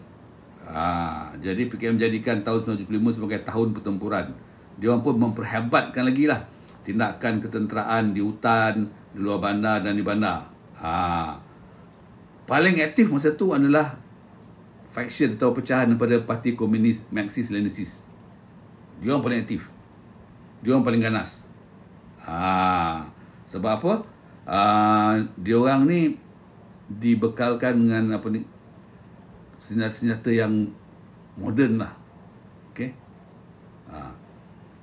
[SPEAKER 1] Jadi PKM menjadikan tahun 1975 sebagai tahun pertempuran. Dia orang pun memperhebatkan lagi lah tindakan ketenteraan di hutan, di luar bandar dan di bandar. Paling aktif masa tu adalah faction atau pecahan daripada Parti Komunis Marxist-Lenisis. Dia orang paling aktif. Dia orang paling ganas. Sebab apa? Dia orang ni dibekalkan dengan senjata-senjata yang moden lah. Okey.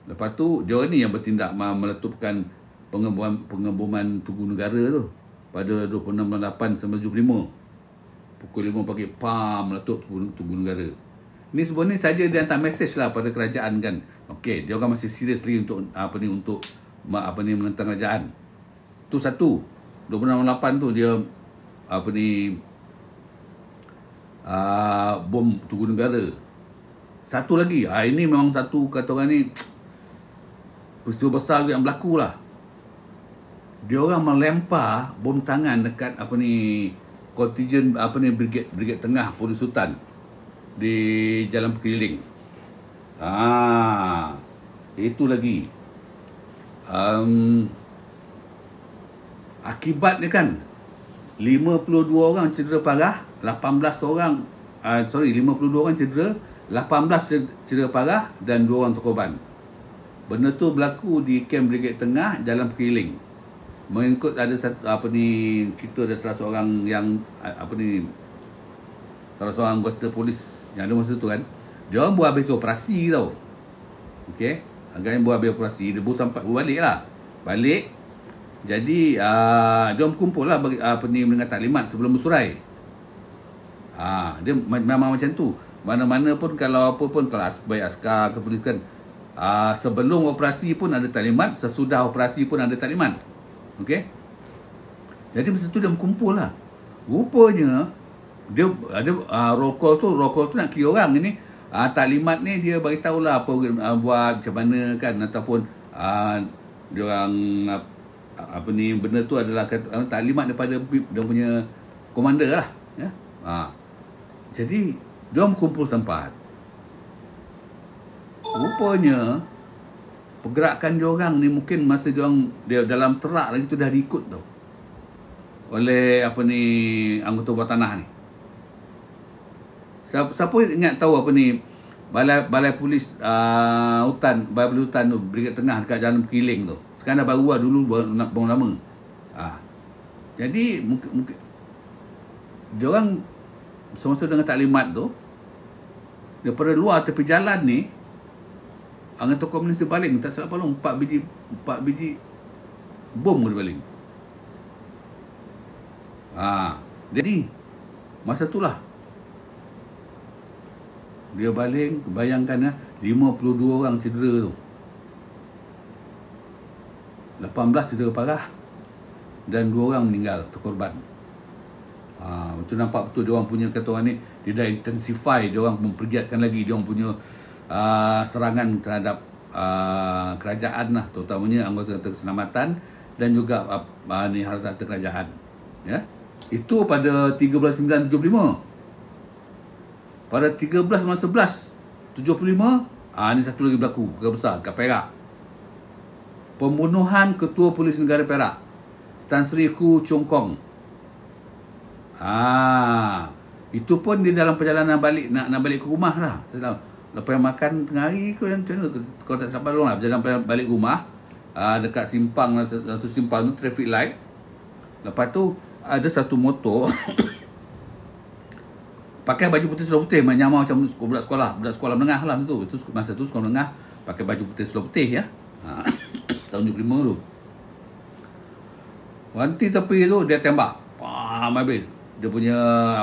[SPEAKER 1] Lepas tu dia orang ni yang bertindak meletupkan pengeboman Tugu Negara tu pada 26/8/1975. Pukul 5 pagi meletup Tugu Negara. Ni semua ni saja dia hantar mesej lah pada kerajaan kan. Okey, dia orang masih serius lagi untuk menentang kerajaan. Tu satu. 26/8 tu dia bom Tugu Negara. Satu lagi, ini memang satu kata orang ni peristiwa besar yang berlaku lah. Dia orang melempar bom tangan dekat kontijen Brigade Tengah Polis Sultan di Jalan Perkeliling. Itu lagi. Akibatnya kan 52 orang cedera parah, 52 orang cedera, 18 cedera parah dan 2 orang terkorban. Benda tu berlaku di kamp Brigade Tengah Jalan Perkeliling. Mengikut ada cerita ada salah seorang yang salah seorang anggota polis yang ada masa tu kan, dia orang buat habis operasi tau. Okey, agaknya buat habis operasi, dia sampai balik lah. Balik. Jadi dia orang kumpul lah mendengar taklimat sebelum bersurai. Dia memang macam tu. Mana-mana pun kalau apa pun, kalau baik askar kepolisian, sebelum operasi pun ada taklimat, sesudah operasi pun ada taklimat. Okey. Jadi masa tu dia berkumpul lah. Rupanya dia ada roll call tu nak kira orang ni. Taklimat ni dia bagi tahulah apa buat macam mana kan, ataupun dia orang benda tu adalah taklimat daripada dia punya komander lah ya. Jadi dia orang berkumpul tempat. Rupanya pergerakan dia orang ni mungkin masa dia dalam terak lagi tu dah diikut tau oleh anggota bawah tanah ni. Siapa ingat tahu balai polis hutan tu Brigade Tengah dekat Jalan Perkeliling tu. Sekarang dah baru lah, dulu baru lama. Jadi mungkin dia orang semasa dengan taklimat tu, daripada luar tepi jalan ni anggota komunis dia baling, tak salah palung 4 biji bom dia baling. Jadi masa itulah dia baling, bayangkan 52 orang cedera tu. 18 cedera parah dan 2 orang meninggal terkorban. Betul, nampak betul dia orang punya, kata orang ni, dia dah intensify, dia orang mempergiatkan lagi dia orang punya serangan terhadap kerajaan lah, terutamanya anggota keselamatan dan juga harta kerajaan. Ya. Itu pada 13/9/75. Pada 13/11/75, ni satu lagi berlaku, perkara besar kat Perak. Pembunuhan Ketua Polis Negara Perak, Tan Sri Koo Chong Kong. Itu pun dia dalam perjalanan balik, nak balik ke rumah lah. Lepas makan tengah hari ke yang macam mana, kalau tak sampai lah, perjalanan balik rumah, dekat simpang, satu simpang tu, traffic light. Lepas tu ada satu motor pakai baju putih seluar putih, menyamar macam budak sekolah menengah lah tu. Masa tu sekolah menengah pakai baju putih seluar putih ya. Tahun 75 tu. Wanti tepi tu dia tembak. Habis. Dia punya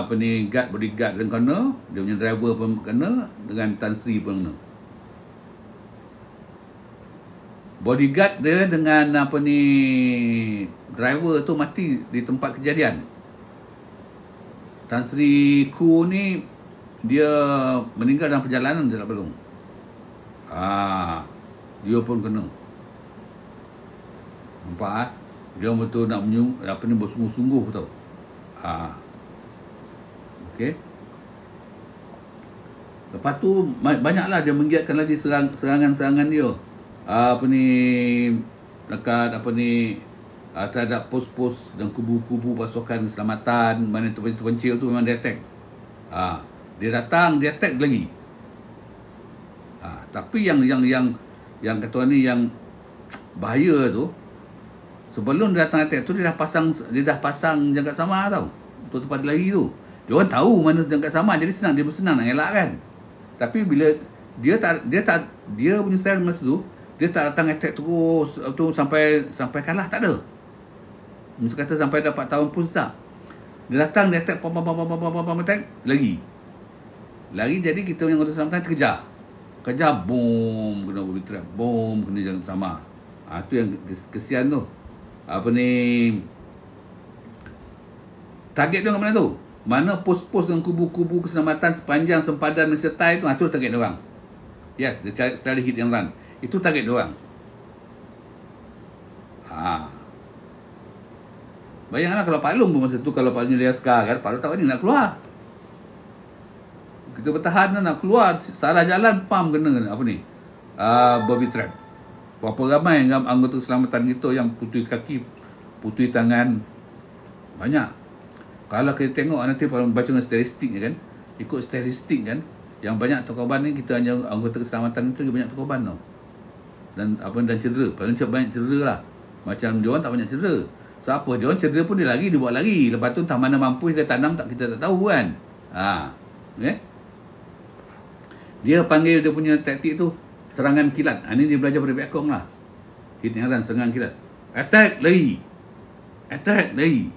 [SPEAKER 1] bodyguard dan kena, dia punya driver pun kena, dengan Tan Sri pun kena. Bodyguard dia dengan driver tu mati di tempat kejadian. Tan Sri Koo ni dia meninggal dalam perjalanan je tak belum. Dia pun kena. Nampak dia betul nak bersungguh-sungguh tau. Okey. Lepas tu banyaklah dia menggiatkan lagi serangan-serangan dia. Dekat terhadap pos-pos dan kubu-kubu pasukan keselamatan, mana terpencil tu memang dia attack. Dia datang, dia attack lagi. Tapi yang kata ni yang bahaya tu, sebelum dia datang attack tu dia dah pasang jangka sama tau. Untuk tempat dia lari tu. Dia orang tahu mana jangka sama, jadi dia bersenang nak elak kan. Tapi bila dia punya style masa tu, dia tak datang attack terus tu sampai kalah, tak ada. Mesti kata sampai dapat tahun pun tak. Dia datang, dia attack, attack, lagi, jadi kita yang kata sama terkejar. Bom, kena bobby trap, bom, kena jalan sama. Tu yang kesian tu. Target dia kat mana tu? Mana pos-pos dan kubu-kubu keselamatan sepanjang sempadan Malaysia Thai tu, tu target dia orang. Yes, dia cari hit and run. Itu target dia orang. Bayangkanlah kalau Pak Long pun masa tu, kalau Pak Long jadi askar kan, Pak Long tak berani nak keluar. Kita bertahan nak keluar, salah jalan, kena bobby trap. Berapa ramai anggota keselamatan kita yang putih kaki, putih tangan, banyak. Kalau kita tengok nanti baca statistik kan, ikut statistik kan, yang banyak terkorban ni kita hanya anggota keselamatan itu banyak terkorban tau. Dan cedera, paling banyak cedera lah. Macam dia orang tak banyak cedera. So apa, dia orang cedera pun dia buat lari. Lepas tu entah mana mampu dia tanam kita tak tahu kan. Okay? Dia panggil dia punya taktik tu serangan kilat. Ini dia belajar pada Vietcong lah. Hit and run, serangan kilat. Attack, lari. Attack, lari.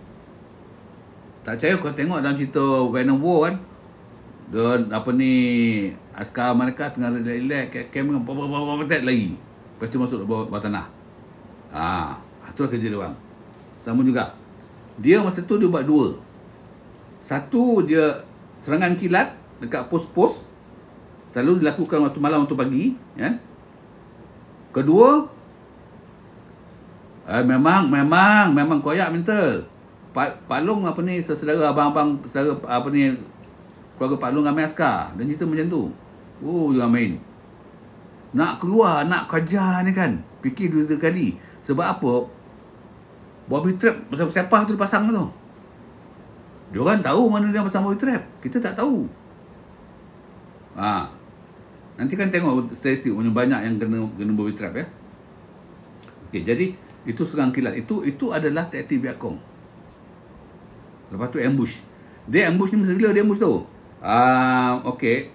[SPEAKER 1] Tak percaya kau tengok dalam cerita Vietnam War kan, dan askar mereka tengah relax, kamera attack lagi. Lepas tu masuk bawah tanah. Itulah kerja dia orang. Sama juga, dia masa tu dia buat dua. Satu, dia serangan kilat dekat pos-pos, selalu dilakukan waktu malam, waktu pagi kan. Kedua, memang koyak mental. Pak Long saudara abang-abang saudara keluarga Pak Long ramai askar, dan cerita macam tu. Jangan main. Nak keluar, nak kejar ni kan, fikir 2-3 kali. Sebab apa? Bobby trap siapa tu dipasang tu. Dia orang tahu mana dia pasang bobby trap, kita tak tahu. Nanti kan tengok statistik banyak yang kena bobby trap ya. Okey, jadi itu serang kilat. Itu adalah taktik Vietcong. Lepas tu ambush. Dia ambush ni masa bila dia ambush tu? Okey.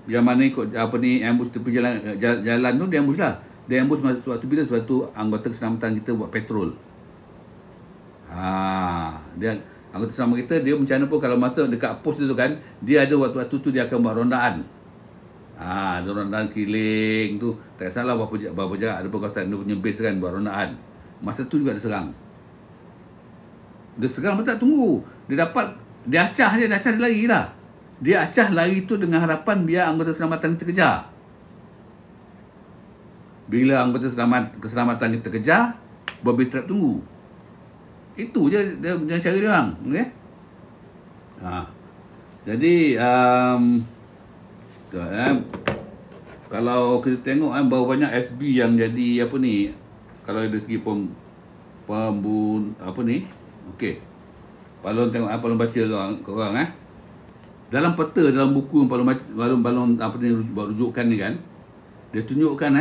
[SPEAKER 1] yang mana ikut apa ni ambush tepi jalan tu, dia ambush lah. Dia ambush masa suatu bila sebab tu anggota keselamatan kita buat patrol. Dia anggota selamat kita, dia macam mana pun kalau masa dekat pos tu kan, dia ada waktu-waktu tu dia akan buat rondaan. Ada rondaan keliling tu, tak salah berapa jarak ada kawasan dia punya base kan buat rondaan. Masa tu juga dia serang. Dia serang tak tunggu. Dia acah dia lari lah. Dia acah lari tu dengan harapan biar anggota keselamatan kita kejar. Bila anggota keselamatan kita kejar, Bobby Trap tunggu. Itu je dia cara dia orang, okey. Jadi kalau kita tengok berapa banyak SB yang jadi apa ni, kalau dari segi pembun apa ni, okey. Balon tengok balon baca korang dalam peta, dalam buku yang balon apa ni rujukan ni kan, dia tunjukkan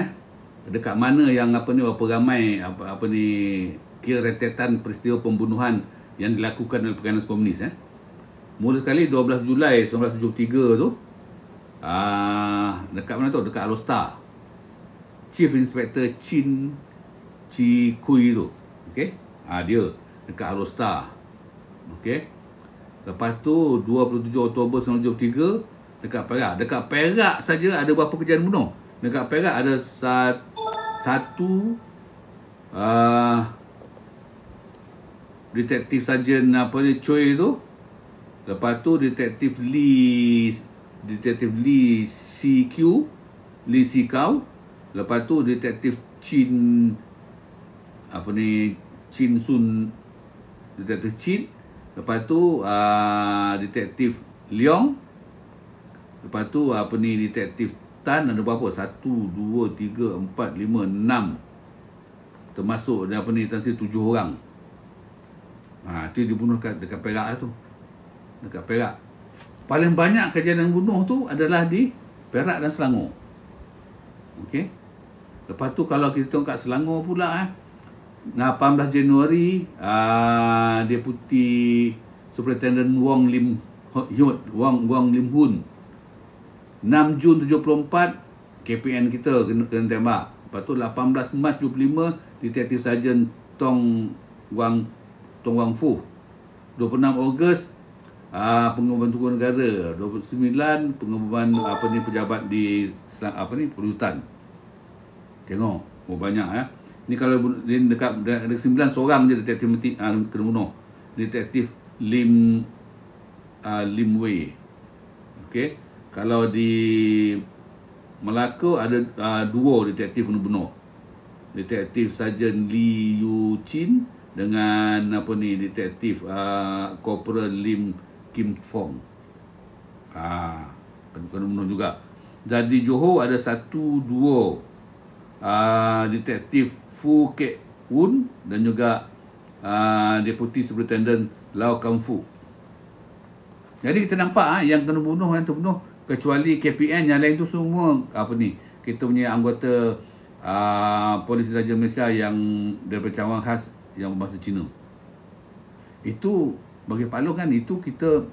[SPEAKER 1] dekat mana yang apa ni berapa ramai apa ni kira rentetan peristiwa pembunuhan yang dilakukan oleh Pengganas Komunis. Mula sekali 12 Julai 1973 tu, dekat mana tu? Dekat Alostar. Chief Inspector Chin Chi Kui tu, okey. Dia dekat Alostar, okey. Lepas tu 27 Oktober 1973 dekat Perak. Dekat Perak saja ada berapa kejadian bunuh? Dekat Perak ada satu detektif sarjan apa ni Choi tu. Lepas tu detektif Lee Si Kau. Lepas tu detektif Chin Sun, detektif Chin. Lepas tu detektif Leong. Lepas tu detektif Tan. Ada berapa? 1 2 3 4 5 6. Termasuk Tan Sri 7 orang. Itu dibunuh dekat Perak tu. Dekat Perak. Paling banyak kejadian bunuh tu adalah di Perak dan Selangor. Okey. Lepas tu kalau kita tengok kat Selangor pula 18 Januari Deputi Superintendent Wong Lim Hun. 6 Jun 74 KPN kita kena tembak. Lepas tu 18 Mac 25 Detektif Sarjan Tong Wang Fu. 26 Ogos pengumuman Tunggu Negara. 29 pengumuman pejabat di Perhutan. Tengok banyak ni kalau dekat 9 seorang je detektif kena bunuh. Detektif Lim Wei. Okey. Kalau di Melaka ada 2 detektif kena bunuh. Detektif Sarjan Lee Yu Chin dengan detektif Corporal Lim Kim Fong. Kena bunuh juga. Jadi Johor ada 1 2 detektif Fu Kek Wun dan juga Deputi Superintendent Lau Kam Fu. Jadi kita nampak yang kena bunuh, yang terbunuh kecuali KPN, yang lain tu semua kita punya anggota Polis Raja Malaysia yang daripada cawangan khas yang berbahasa Cina. Itu bagi Pak Long kan, itu kita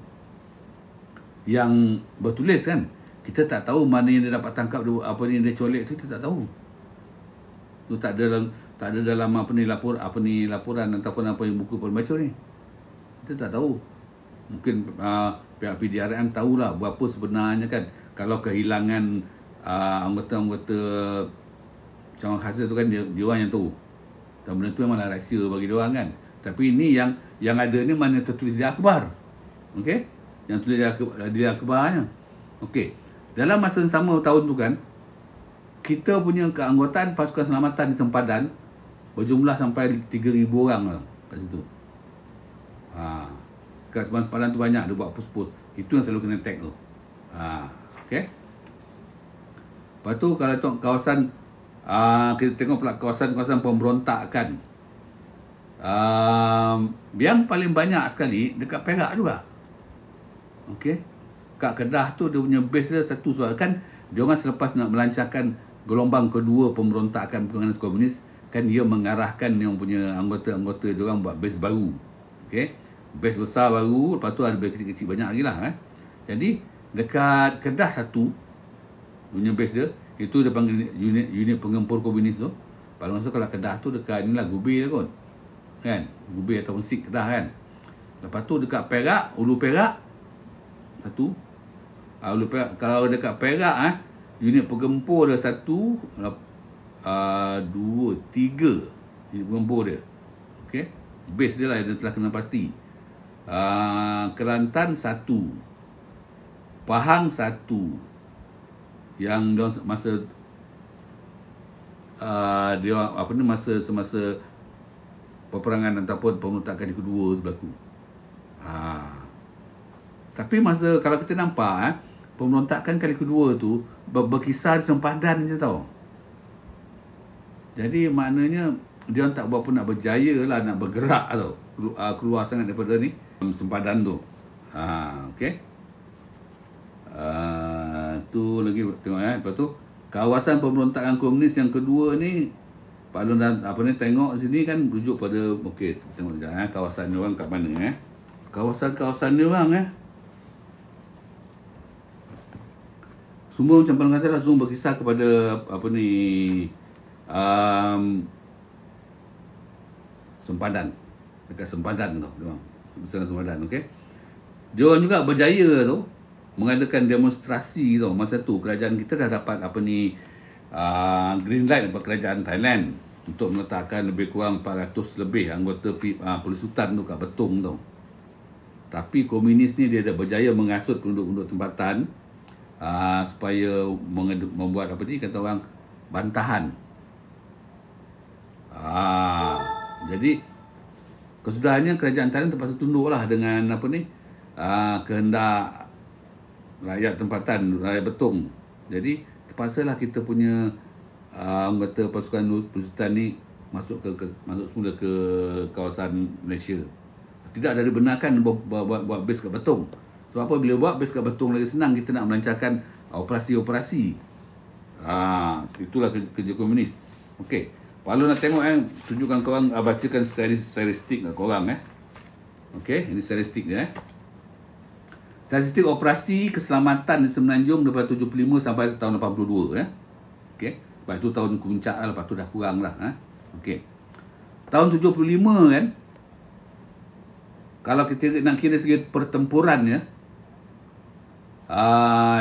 [SPEAKER 1] yang bertulis kan, kita tak tahu mana yang dia dapat tangkap, dia colek tu kita tak tahu. Tu tak ada dalam laporan ataupun apa yang buku pembaca ni. Kita tak tahu. Mungkin pihak PDRM tahulah berapa sebenarnya kan. Kalau kehilangan anggota-anggota cawangan khas tu kan, dia orang yang tahu. Dan benda tu memanglah rahsia bagi dia orang kan. Tapi ini yang ada ni mana tertulis di akhbar. Okey? Yang tulis di akhbarnya. Okey. Dalam masa yang sama tahun tu kan, kita punya keanggotaan pasukan selamatan di Sempadan berjumlah sampai 3,000 orang lah kat situ. Kat Sempadan tu banyak, dia buat pos-pos. Itu yang selalu kena tag tu. Okey. Lepas tu kalau tengok kawasan, kita tengok pula kawasan-kawasan pemberontakan. Yang paling banyak sekali dekat Perak juga. Okey. Kat Kedah tu dia punya base dia satu, sebab kan dia orang selepas nak melancarkan gelombang kedua pemberontakan Pengganas Komunis kan, dia mengarahkan yang punya anggota-anggota dia orang buat base baru. Okey. Base besar baru, lepas tu ada base kecil-kecil banyak lagi lah. Jadi dekat Kedah satu, punya base dia. Itu dia panggil unit pengempur komunis tu. Pada masa kalau Kedah tu dekat ni lah Gubir kot. Kan? Gubir ataupun Sik Kedah kan. Lepas tu dekat Perak, Ulu Perak satu. Ulu Perak, kalau dekat Perak unit penggempur dia 1, 2, 3 unit penggempur dia. Okey. Base dia lah yang telah kena pasti. Kelantan 1. Pahang 1. Yang dia masa semasa peperangan ataupun pemberontakan yang kedua tu berlaku. Tapi kalau kita nampak pemberontakan kali kedua tu berkisar di sempadan je tau. Jadi maknanya dia tak berapa nak berjaya lah, nak bergerak tau, keluar sangat daripada ni sempadan tu. Okey. Tu lagi tengok lepas tu kawasan pemberontakan komunis yang kedua ni Pak Long tengok sini kan rujuk pada okey, tengok kawasan ni orang kat mana kawasan ni orang semua macam Pak Long kata lah, semua berkisar kepada sempadan, dekat sempadan tu dia orang besar sempadan. Okey, dia orang juga berjaya tu mengadakan demonstrasi tu. Masa tu kerajaan kita dah dapat green light daripada kerajaan Thailand untuk meletakkan lebih kurang 400 lebih anggota polis hutan tu kat Betong tu. Tapi komunis ni dia dah berjaya mengasut penduduk-penduduk tempatan supaya membuat kata orang bantahan. Jadi kesudahannya kerajaan Thailand terpaksa tunduklah dengan kehendak rakyat tempatan, rakyat Betong. Jadi terpaksalah kita punya anggota pasukan Pasukan ni masuk semula ke kawasan Malaysia. Tidak ada dibenarkan buat base kat Betong. Sebab apa? Bila buat base kat Betong lagi senang kita nak melancarkan operasi-operasi. Itulah kerja komunis. Okey, kalau nak tengok tunjukkan korang, bacakan statistik kat korang Okey, ini statistik dia Statistik operasi keselamatan di Semenanjung daripada 75 sampai tahun 82 Okey. Lepas tu tahun puncak lah, lepas tu dah kurang lah Okey. Tahun 75 kan, kalau kita nak kira segi pertempuran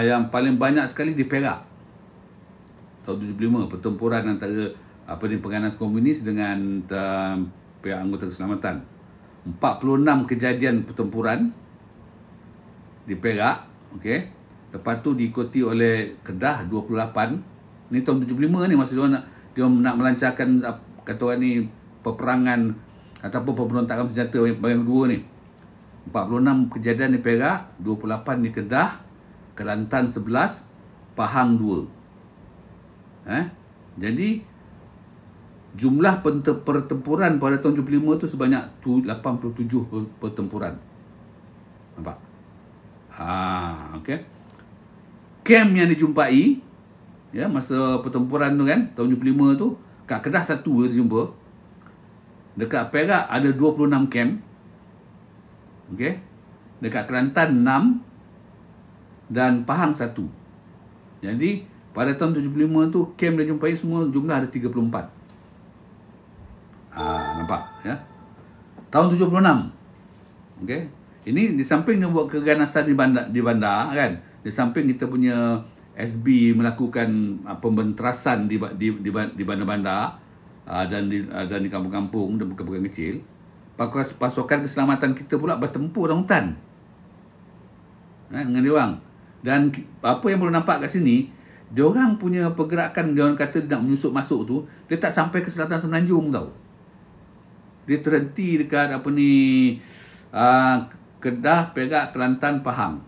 [SPEAKER 1] yang paling banyak sekali di Perak. Tahun 75 pertempuran antara penganas komunis dengan pihak anggota keselamatan. 46 kejadian pertempuran di Perak. Okey. Lepas tu diikuti oleh Kedah 28. Ni tahun 75 ni masa dia nak melancarkan kata orang ni peperangan ataupun pemberontakan senjata bahagian kedua ni. 46 kejadian di Perak, 28 di Kedah, Kelantan 11, Pahang 2. Jadi jumlah pertempuran pada tahun 75 tu sebanyak 87 pertempuran. Nampak? Okey. Kem yang dijumpai masa pertempuran tu kan, tahun 75 tu, kat Kedah 1 dia jumpa. Dekat Perak ada 26 kem. Okey. Dekat Kelantan 6 dan Pahang 1. Jadi pada tahun 75 tu kem dia jumpai semua jumlah ada 34. Nampak tahun 76. Okey. Ini di samping dia buat keganasan di bandar kan. Di samping kita punya SB melakukan pembenterasan di bandar-bandar dan di kampung-kampung dan bukan-bukan kecil. Pasukan keselamatan kita pula bertempur dalam hutan dengan dia orang. Dan apa yang boleh nampak kat sini, dia orang punya pergerakan, dia orang kata nak menyusup masuk tu, dia tak sampai ke selatan Semenanjung tau. Dia terhenti dekat Kedah, Perak, Kelantan, Pahang.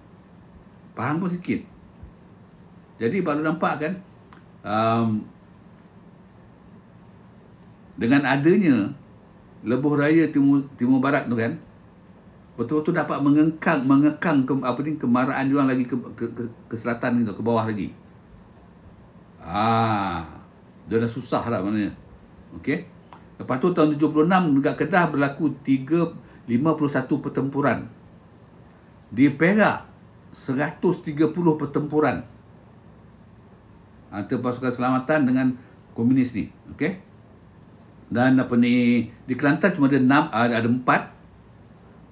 [SPEAKER 1] Pahang pun sikit. Jadi baru nampak kan, dengan adanya lebuh raya Timur Barat tu kan, betul-betul dapat mengekang kemarahan dia orang lagi ke selatan ni, ke bawah lagi. Dia dah susah lah maknanya. Okey. Lepas tu tahun 76 dekat Kedah berlaku 51 pertempuran. Di Perak 130 pertempuran. antara pasukan selamatan dengan komunis ni. Okey. Dan apa ni, di Kelantan cuma ada 4,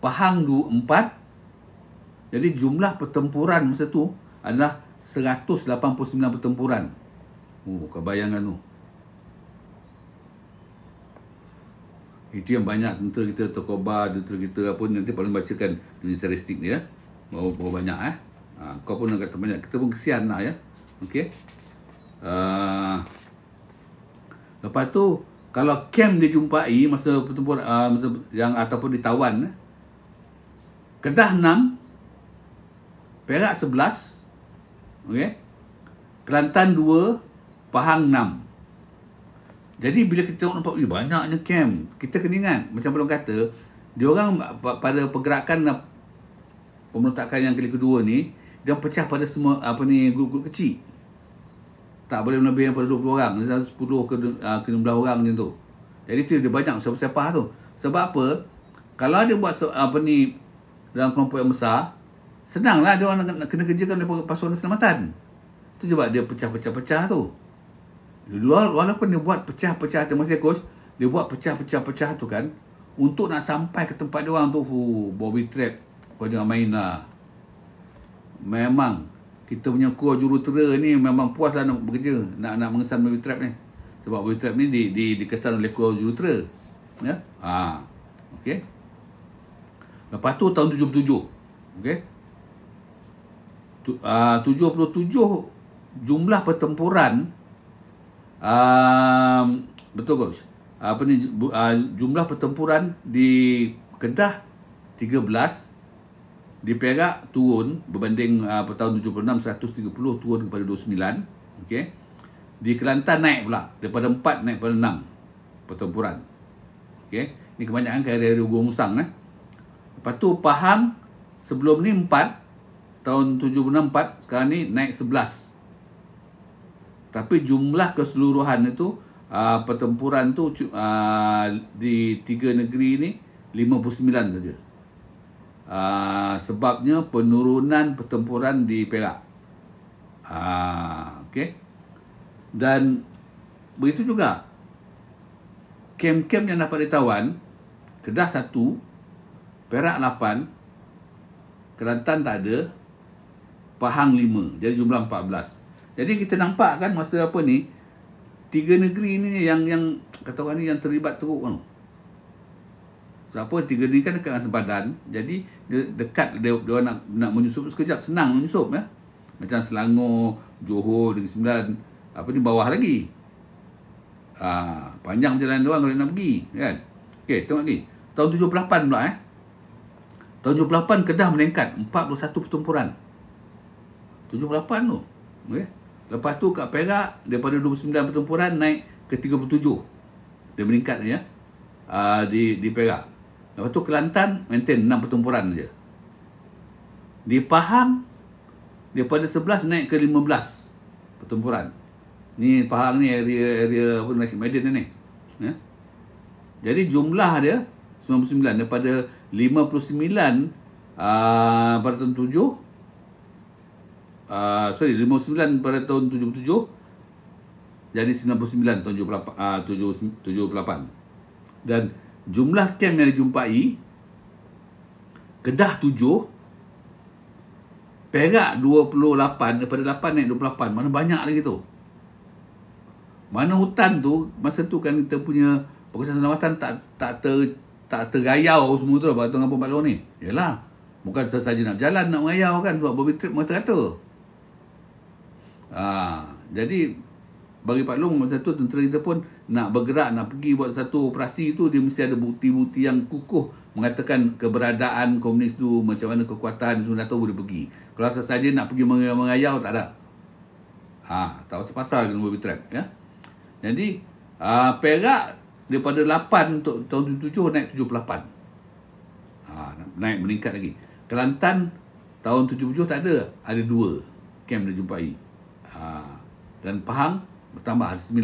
[SPEAKER 1] Pahang 4. Jadi jumlah pertempuran masa tu adalah 189 pertempuran. Kau bayangkan tu. Itu yang banyak tentera kita, Tokoba, tentera kita apa, nanti paling bacakan dunia statistik dia. Berapa banyak kau pun nak kata banyak, kita pun kesian lah ya. Okey. Lepas tu kalau camp dia jumpai masa pertempuran masa yang ataupun ditawan, Kedah 6, Perak 11, okey. Kelantan 2, Pahang 6. Jadi bila kita tengok nampak banyaknya camp, kita kena ingat macam belum kata, dia orang pada pergerakan pemberontakan yang kali kedua ni, dia pecah pada semua grup-grup kecil. Tak boleh lebih daripada 20 orang, 10 ke 16 orang macam tu. Jadi tu dia banyak siapa-siapa tu. Sebab apa? Kalau dia buat dalam kelompok yang besar, senanglah dia orang nak kena kerjakan oleh pasukan keselamatan. Tu sebab dia pecah-pecah tu. Walaupun dia buat pecah-pecah termasuk coach, dia buat pecah-pecah tu kan, untuk nak sampai ke tempat dia orang tu, Bobby Trap, kau jangan main lah. Memang kita punya kru jurutera ni memang puas lah nak bekerja, nak mengesan Bobby Trap ni. Sebab Bobby Trap ni dikesan oleh kru jurutera. Ya? Okey. Lepas tu tahun 77. Okey. 77 jumlah pertempuran betul coach. Jumlah pertempuran di Kedah 13, di Perak turun berbanding tahun 76 130, turun kepada 29. Okey. Di Kelantan naik pula daripada 4 naik pada 6 pertempuran. Okey. Ni kebanyakan ke area Gua Musang Lepas tu Pahang sebelum ni 4, tahun 76 4, sekarang ni naik 11. Tapi jumlah keseluruhan itu pertempuran tu di 3 negeri ni 59 saja. Sebabnya penurunan pertempuran di Perak. Okey. Dan begitu juga kem-kem yang dapat ditawan, Kedah 1, Perak 8, Kelantan tak ada, Pahang 5. Jadi jumlah 14. Jadi kita nampak kan masa 3 negeri ni yang kata orang ni yang terlibat teruk kan. Sebab 3 ni kan dekat dengan sempadan. Jadi dia dekat, dia nak menyusup sekejap, senang menyusup ya. Macam Selangor, Johor, Negeri Sembilan, bawah lagi. Panjang jalan dia orang kalau nak pergi kan. Okey, tengok lagi. Tahun 78 pula Tahun 78 Kedah meningkat 41 pertempuran. 78 tu. Okey. Lepas tu kat Perak daripada 29 pertempuran naik ke 37. Dia meningkat ya. Di Perak. Lepas tu Kelantan maintain 6 pertempuran saja. Di Pahang daripada 11 naik ke 15 pertempuran. Ni Pahang ni area Nasi Medan ni. Ya. Jadi jumlah dia 99 daripada 59 pada tahun 7. 59 pada tahun 77 jadi 99 tahun 78. Dan jumlah camp yang dijumpai, Kedah 7, Perak 28, daripada 8 naik 28. Mana banyak lagi tu. Mana hutan tu, masa tu kan kita punya Pakatan Selamatan tak tergayau semua tu lah Batu Kampung Pak Long ni. Yalah, bukan saja nak berjalan, nak mengayau kan, sebab Bobby Trip mengata-kata. Jadi bagi Pak Long masa tu tentera kita pun nak bergerak, nak pergi buat satu operasi tu, dia mesti ada bukti-bukti yang kukuh mengatakan keberadaan komunis tu, macam mana kekuatan semua tu boleh pergi. Kalau saja nak pergi mengayau tak ada. Tak pasal dengan Bobby Trap ya. Jadi Perak daripada 8 untuk tahun 77 naik 78. Naik meningkat lagi. Kelantan tahun 77 tak ada 2 camp dia jumpai. Dan Pahang bertambah ada 9.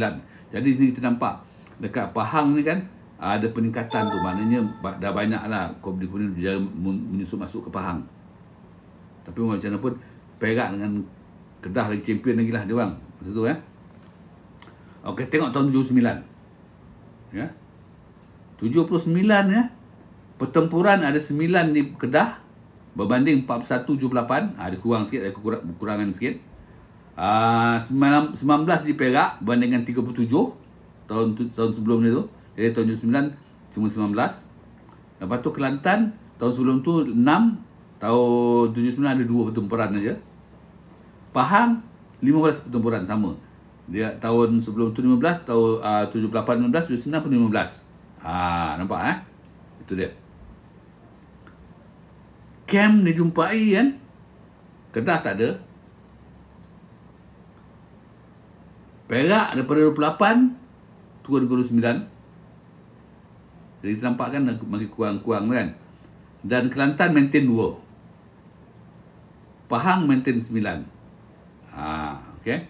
[SPEAKER 1] Jadi sini kita nampak dekat Pahang ni kan ada peningkatan tu, maknanya dah banyaklah komunis menyusup masuk ke Pahang. Tapi macam mana pun Perak dengan Kedah lagi champion lagi lah dia orang. Masa tu Okey, tengok tahun 79. Ya. 79 pertempuran ada 9 di Kedah berbanding 41-78. Ada kurang sikit, ada kekurangan sikit. 19 di Perak berbanding dengan 37 tahun sebelum ni tu. Jadi tahun 79 cuma 19. Lepas tu Kelantan tahun sebelum tu 6, tahun 79 ada 2 pertempuran aja. Pahang 15 pertempuran sama. Dia tahun sebelum tu 15, tahun 78 15, 79 pun 15. Nampak Itu dia. Kem dijumpai kan. Kedah tak ada. Perak daripada 28 turun ke 29. Jadi nampak kan makin kurang-kurang kan. Dan Kelantan maintain 2. Pahang maintain 9. Okey.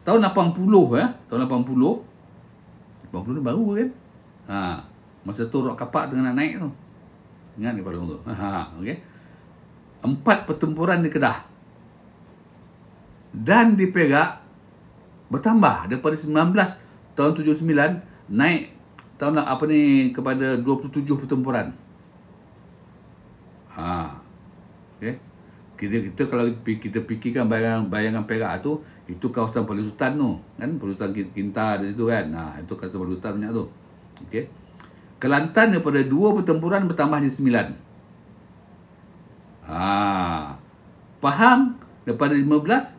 [SPEAKER 1] Tahun 80 tahun 80 ni baru kan. Masa tu Rock Kapak tengah nak naik tu. Ingat ni pada tu. Okey. 4 pertempuran di Kedah. Dan di Perak bertambah daripada 19 tahun 79 naik tahun kepada 27 pertempuran. Okey. Kita kalau kita fikirkan bayangan Perak tu, itu kawasan Palusutan tu kan, Palusutan Kintar di situ kan. Itu kawasan Palusutan banyak tu. Okey. Kelantan daripada 2 pertempuran bertambah jadi 9. Pahang daripada 15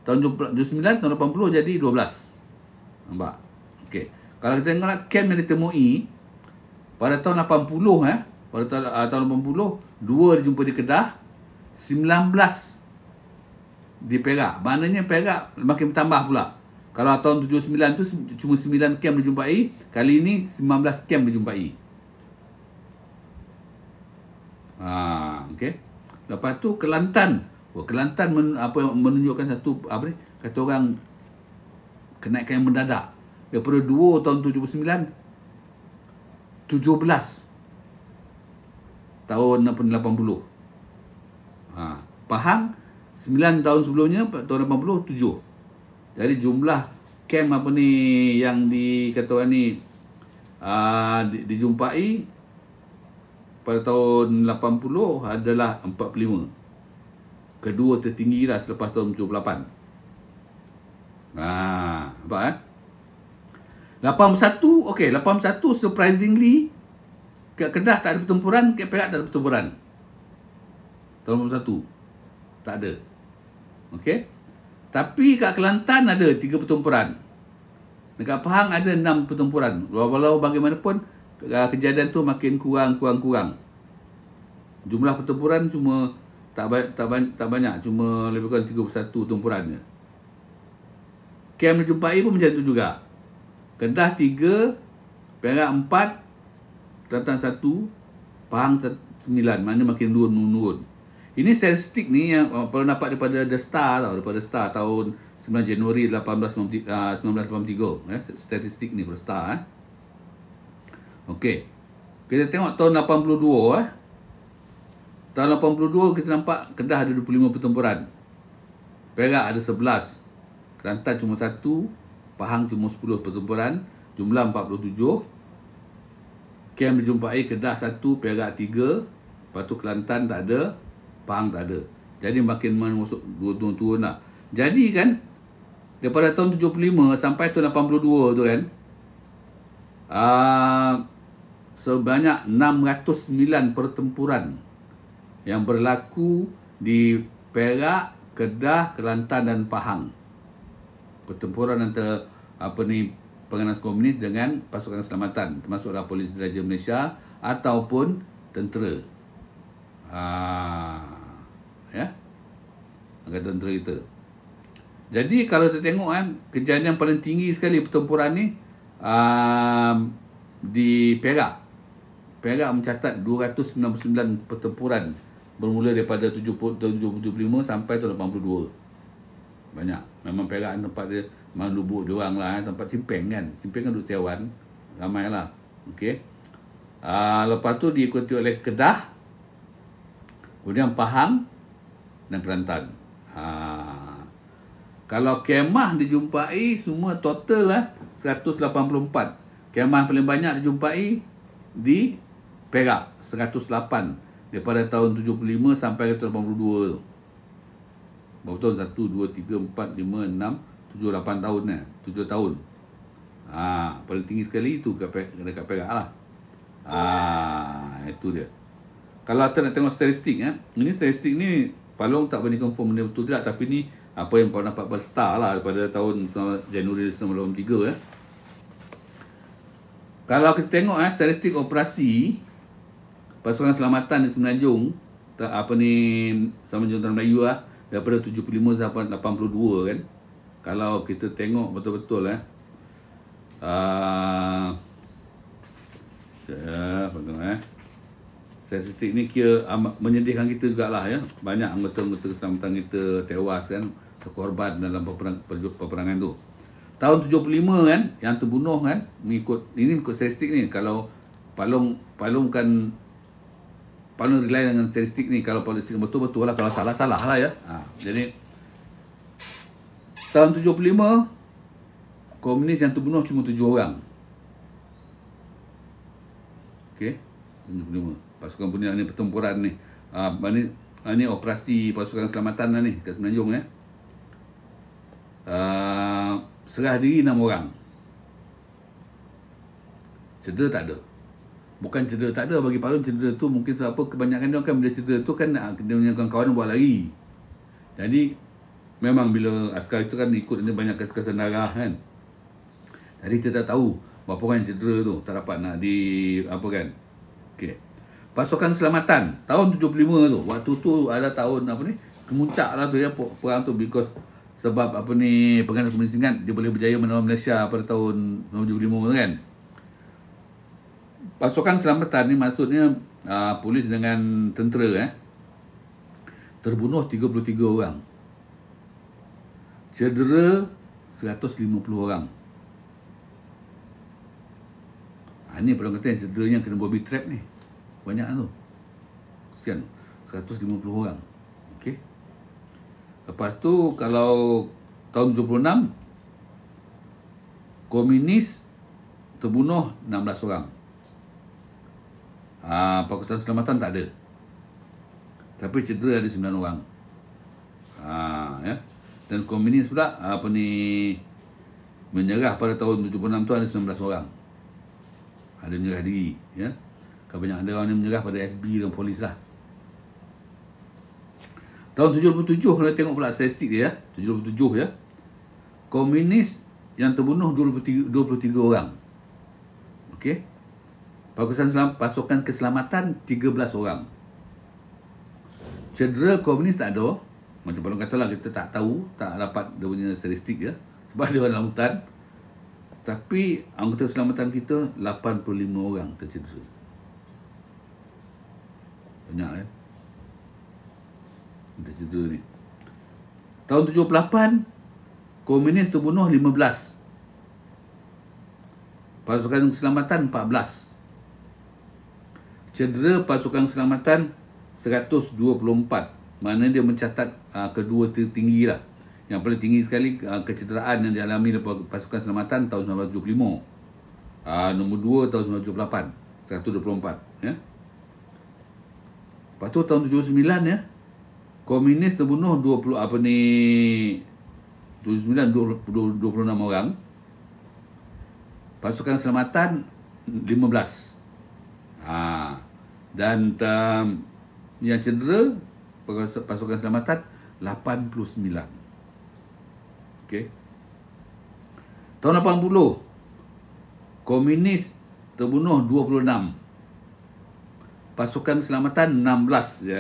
[SPEAKER 1] tahun 79 tahun 80 jadi 12. Nampak? Okey. Kalau kita tengok kem yang ditemui pada tahun 80 pada tahun 80 2 dijumpa di Kedah, 19 di Perak. Maknanya Perak makin bertambah pula. Kalau tahun 79 tu cuma 9 kem dijumpai, kali ini 19 kem dijumpai. Okey. Lepas tu Kelantan. Kelantan menunjukkan satu kata orang kenaikan yang mendadak. Daripada 2 tahun 79 17 tahun 80. Pahang 9 tahun sebelumnya tahun 80 7. Jadi jumlah kem yang kata orang ni dijumpai pada tahun 80 adalah 45. Kedua tertinggi lah selepas tahun 78. Nampak 81, okey, 81 surprisingly kat Kedah tak ada pertempuran, kat Perak tak ada pertempuran. Tahun 81 tak ada. Okey. Tapi kat Kelantan ada 3 pertempuran. Dekat Pahang ada 6 pertempuran. Walau bagaimanapun kejadian tu makin kurang. Jumlah pertempuran cuma tak banyak, cuma lebih kurang 31 pertempurannya. Kem dijumpai pun macam tu juga. Kedah 3, Perak 4, Kelantan 1, Pahang 9. Mana makin menurun. Ini statistik ni yang perlu dapat daripada The Star daripada Star tahun 9 Januari 1983. Statistik ni daripada Star Okey. Kita tengok tahun 82 Tahun 82 kita nampak Kedah ada 25 pertempuran. Perak ada 11. Kelantan cuma 1, Pahang cuma 10 pertempuran, jumlah 47. Kem dijumpai Kedah 1, Perak 3, lepas tu Kelantan tak ada, Pahang tak ada. Jadi makin masuk turun lah. Jadi kan daripada tahun 75 sampai tahun 82 tu kan, sebanyak 609 pertempuran yang berlaku di Perak, Kedah, Kelantan dan Pahang. Pertempuran antara penganas komunis dengan pasukan keselamatan, termasuklah Polis Diraja Malaysia ataupun tentera. Angkatan tentera kita. Jadi kalau kita tengok kejadian paling tinggi sekali pertempuran ni di Perak. Perak mencatat 299 pertempuran bermula daripada 75 sampai tahun 82. Banyak. Memang Perak tempat dia memang lubuk dia orang lah, tempat Cimpeng kan. Cimpeng kan duduk Tiawan. Ramai lah. Okey. Lepas tu diikuti oleh Kedah, kemudian Pahang dan Kelantan. Kalau kemah dijumpai semua total lah 184. Kemah paling banyak dijumpai di Perak 108 daripada tahun 75 sampai ke tahun 82 tu. Berapa tahun? 1, 2, 3, 4, 5, 6, 7, 8 tahun ni. 7 tahun. Paling tinggi sekali itu dekat Perak lah. Itu dia. Kalau kita nak tengok statistik, ini statistik ni Palong tak boleh confirm benda betul tidak, tapi ni apa yang Palong dapat berstar lah pada tahun Januari 1983 Kalau kita tengok statistik operasi pasukan selamatan di Semenanjung Semenanjung Tanah Melayu daripada 75 sampai 82 kan. Kalau kita tengok betul-betul statistik ni kira menyedihkan kita jugalah ya. Banyak anggota-anggota keselamatan kita tewas kan, terkorban dalam peperangan tu. Tahun 75 kan yang terbunuh kan, mengikut statistik ni. Kalau Palong rely dengan statistik ni. Kalau statistik betul-betul lah, kalau salah-salah lah ya. Jadi tahun 75 komunis yang terbunuh cuma 7 orang. Okey, 75. Pasukan punya ni pertempuran ni. Ini operasi pasukan keselamatan lah ni kat Semenanjung ya. Serah diri 6 orang. Cedera tak ada. Bukan cedera tak ada, bagi Palong cedera tu mungkin sebab apa, kebanyakan dia kan bila cedera tu kan dia punya kawan-kawan buat lari. Jadi memang bila askar itu kan ikut dia banyak kesan darah kan. Jadi kita tak tahu berapa orang yang cedera tu, tak dapat nak kan. Okey. Pasukan keselamatan tahun 75 tu, waktu tu ada tahun kemuncak lah tu ya perang tu, because sebab Pergerakan Komunis ingat dia boleh berjaya menawan Malaysia pada tahun 75 tu kan. Pasukan keselamatan ni maksudnya polis dengan tentera terbunuh 33 orang. Cedera 150 orang. Ni Palong kata yang cederanya kena bobby trap ni. Banyak tu. Kesian. 150 orang. Okey. Lepas tu kalau tahun 76 komunis terbunuh 16 orang. Pasukan keselamatan tak ada. Tapi cedera ada 9 orang. Ya. Dan komunis pula menyerah pada tahun 76 tu ada 19 orang. Ada menyerah diri ya. Kebanyakan ada orang yang menyerah pada SB dan polis lah. Tahun 77 kalau tengok pula statistik dia 77 ya. Komunis yang terbunuh 23 orang. Okey. Pasukan keselamatan 13 orang. Cedera komunis tak ada. Macam Palong katalah, kita tak tahu, tak dapat dia punya statistik ya. Sebab dia dalam hutan. Tapi anggota keselamatan kita 85 orang tercedera. Banyak ya. Tercedera ni. Tahun 78 komunis terbunuh 15. Pasukan keselamatan 14. Cedera pasukan keselamatan 124. Mana dia mencatat kedua tertinggi lah. Yang paling tinggi sekali kecederaan yang dialami oleh pasukan keselamatan tahun 1975. Nombor 2 tahun 1978, 124 ya. Lepas tu tahun 79 ya. Komunis terbunuh 26 orang. Pasukan keselamatan 15. Dan yang cedera pasukan keselamatan 89. Okey. Tahun 80 komunis terbunuh 26. Pasukan keselamatan 12.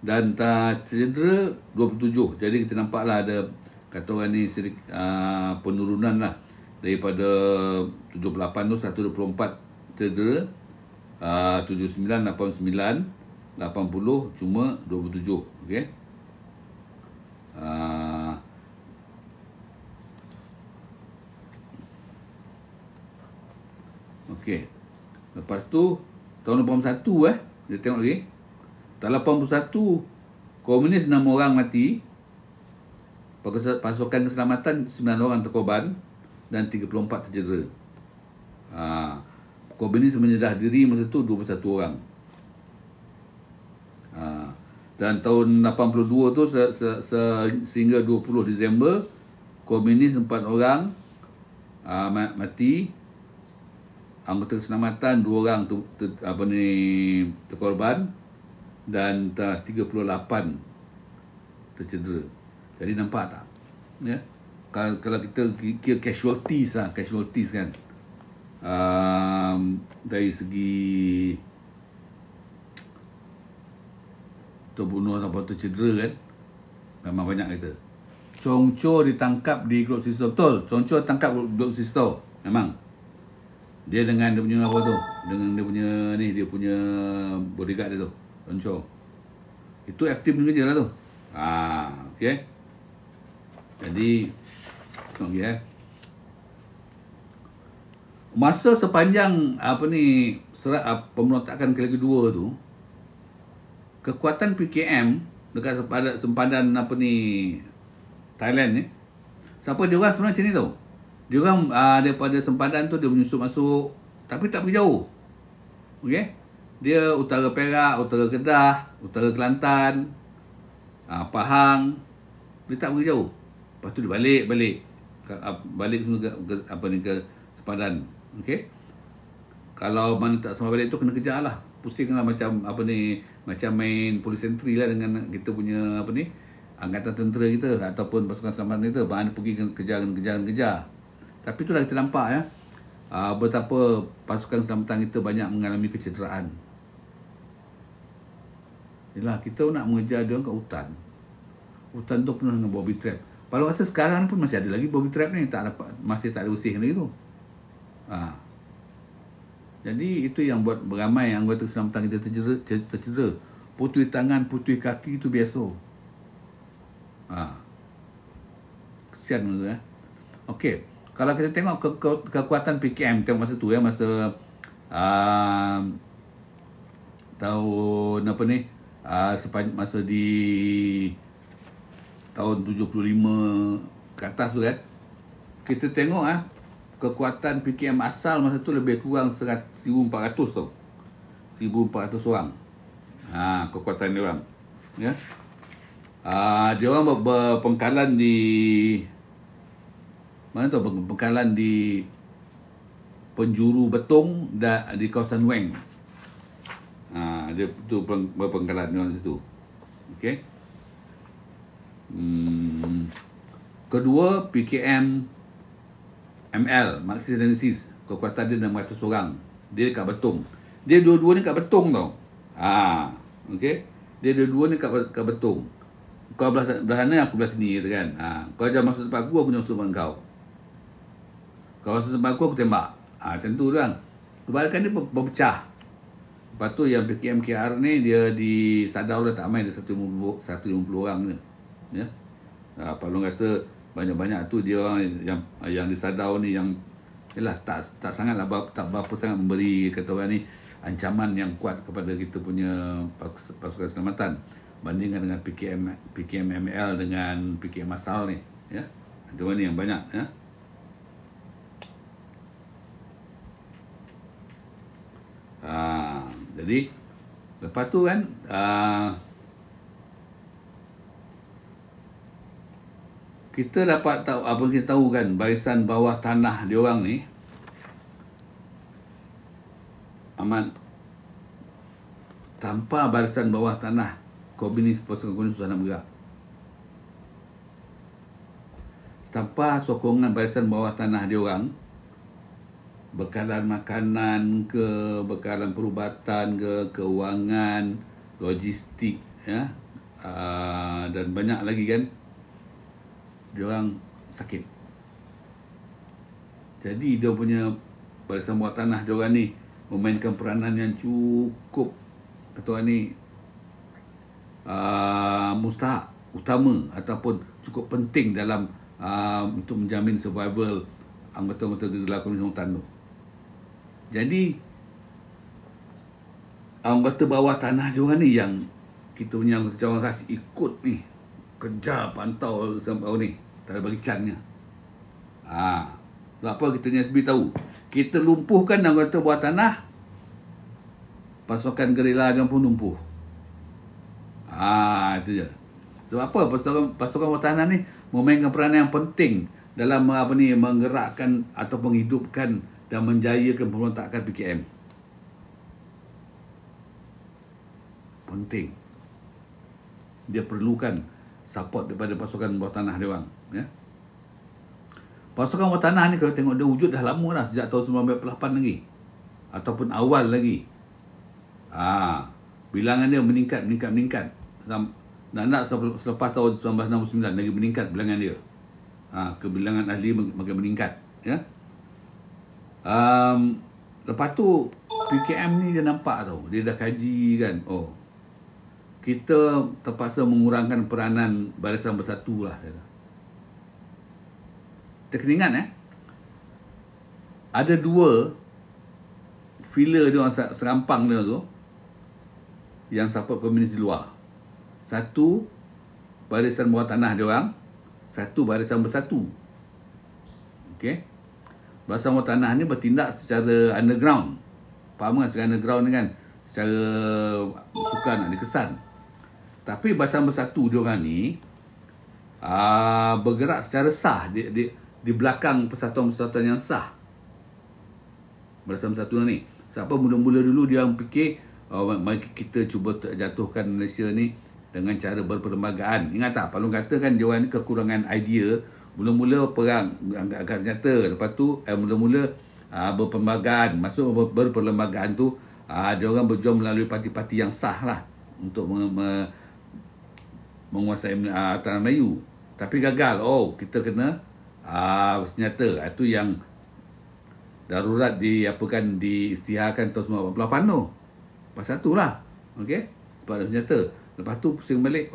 [SPEAKER 1] Dan cedera 27. Jadi kita nampaklah ada kata orang ni penurunan lah. Daripada 78 tu 124 cedera, 79, 89, 80 cuma 27. Okey. Okey. Lepas tu tahun 81 kita tengok lagi. Tahun 81 komunis 6 orang mati. Pasukan keselamatan 9 orang terkorban dan 34 tercedera. Korban ini menyedah diri masa tu 21 orang. Dan tahun 82 tu sehingga 20 Disember, komunis 4 orang mati, anggota keselamatan 2 orang terkorban dan 38 tercedera. Jadi nampak tak? Ya. Kalau kita kira casualties kan. Dari segi terbunuh atau tercedera kan, memang banyak kita. Chong Cho ditangkap di Globe Sisto. Betul, Chong Cho tangkap Globe Sisto. Memang. Dia dengan dia punya apa tu? Dengan dia punya bodyguard dia tu, Chong Cho. Itu aktif dengan dia lah tu. Okey. Jadi tengok lagi masa sepanjang pemberontakan kedua tu, kekuatan PKM dekat sempadan Thailand ni, siapa dia orang sebenarnya macam ni tau. Dia orang daripada sempadan tu dia menyusup masuk, tapi tak pergi jauh. Okey. Dia utara Perak, utara Kedah, utara Kelantan, Pahang. Dia tak pergi jauh. Lepas tu dia balik semua ke sempadan. Okey. Kalau mana tak sama balik tu kena kejar lah. Pusing lah macam macam main polis sentri lah dengan kita punya angkatan tentera kita ataupun pasukan selamat kita. Mana pergi kejar. Tapi itulah kita nampak ya, betapa pasukan selamatan kita banyak mengalami kecederaan. Yalah, kita nak mengejar dia kat hutan. Hutan tu penuh dengan bobby trap. Kalau rasa sekarang pun masih ada lagi bobby trap ni, masih tak ada usih lagi tu. Jadi itu yang buat beramai anggota keselamatan kita tercedera. Putui tangan, putui kaki itu biasa. Kesian tu ya. Okey, kalau kita tengok kekuatan PKM tengok masa tu ya, masa tahun masa di tahun 75 ke atas tu kan, kita tengok kekuatan PKM asal masa tu lebih kurang 1,400 tau. 1,400 orang. Kekuatan dia orang. Ya. Dia orang berpengkalan di mana tu? Berpengkalan di penjuru Betong dan di kawasan Weng. Dia tu berpengkalan di situ. Okey. Kedua, PKM ML, Marxist-Leninis, kekuatan dia 600 orang. Dia dekat Betong. Dia dua-dua ni kat Betong tau. Okey. Dia dua-dua ni kat Betong. Kau belah sana, aku belah sini kan. Kau jangan masuk tempat aku masuk tempat kau. Kau masuk tempat aku tembak. Macam tu kan. Kebalikan dia berpecah. Lepas tu yang PKM KR ni, dia di Sadau dah tak main, dia 150 orang ni. Ya. Palung rasa banyak-banyak tu dia orang yang di Sadau ni yang yalah tak sangatlah tak berapa sangat memberi kata orang ni ancaman yang kuat kepada kita punya pasukan keselamatan bandingkan dengan PKM ML dengan PKM asal ni ya. Dia ni yang banyak ya. Jadi lepas tu kan kita dapat tahu apa kita tahu kan, barisan bawah tanah dia orang ni amat tanpa barisan bawah tanah komunis, pasukan komunis susah nak bergerak. Tanpa sokongan barisan bawah tanah dia orang, bekalan makanan ke, bekalan perubatan ke, keuangan, logistik ya, dan banyak lagi kan, dia orang sakit. Jadi dia punya barisan bawah tanah dia orang ni memainkan peranan yang cukup kata orang ni mustahak, utama ataupun cukup penting dalam untuk menjamin survival anggota-anggota di dalam komunis hutan tu. Jadi anggota bawah tanah dia orang ni yang kita punya anggota cawangan khas ikut ni kejar pantau sampai ni. Tak ada bagi cannya. Sebab apa kita ni SB tahu? Kita lumpuhkan anggota bawah tanah, pasukan gerila dia pun lumpuh. Itu je. Sebab apa? Pasukan bawah tanah ni memainkan peranan yang penting dalam menggerakkan atau menghidupkan dan menjayakan pemberontakan PKM. Penting. Dia perlukan support daripada pasukan bawah tanah dia orang, ya. Pasukan bawah tanah ni kalau tengok dia wujud dah lama dah, sejak tahun 1998 lagi ataupun awal lagi. Bilangan dia meningkat. Nak selepas tahun 1969 lagi meningkat bilangan dia. Kebilangan ahli makin meningkat, ya. Lepas tu PKM ni dia nampak tau, dia dah kaji kan. Kita terpaksa mengurangkan peranan Barisan Bersatu lah. Kita kena ingat, ada dua filler dia orang serampang dia tu yang support komunis di luar. Satu Barisan Bawah Tanah dia orang, satu Barisan Bersatu. Okey. Barisan Bawah Tanah ni bertindak secara underground. Faham kan secara underground ni kan? Secara sukan nak dikesan. Tapi Barisan Bersatu dia orang ni bergerak secara sah di belakang persatuan-persatuan yang sah. Barisan Bersatu ni. Siapa mula-mula dulu dia orang fikir mari kita cuba jatuhkan Malaysia ni dengan cara berperlembagaan. Ingat tak? Palung kata kan dia orang ni kekurangan idea. Mula-mula perang agak nyata. Lepas tu mula-mula berperlembagaan. Maksud berperlembagaan tu dia orang berjuang melalui parti-parti yang sah lah untuk menguasai Tanah Melayu. Tapi gagal. Kita kena senjata. Itu yang darurat diisytiharkan tahun 1988 tu. Pasal tu lah. Okey? Sebab ada senjata. Lepas tu pusing balik.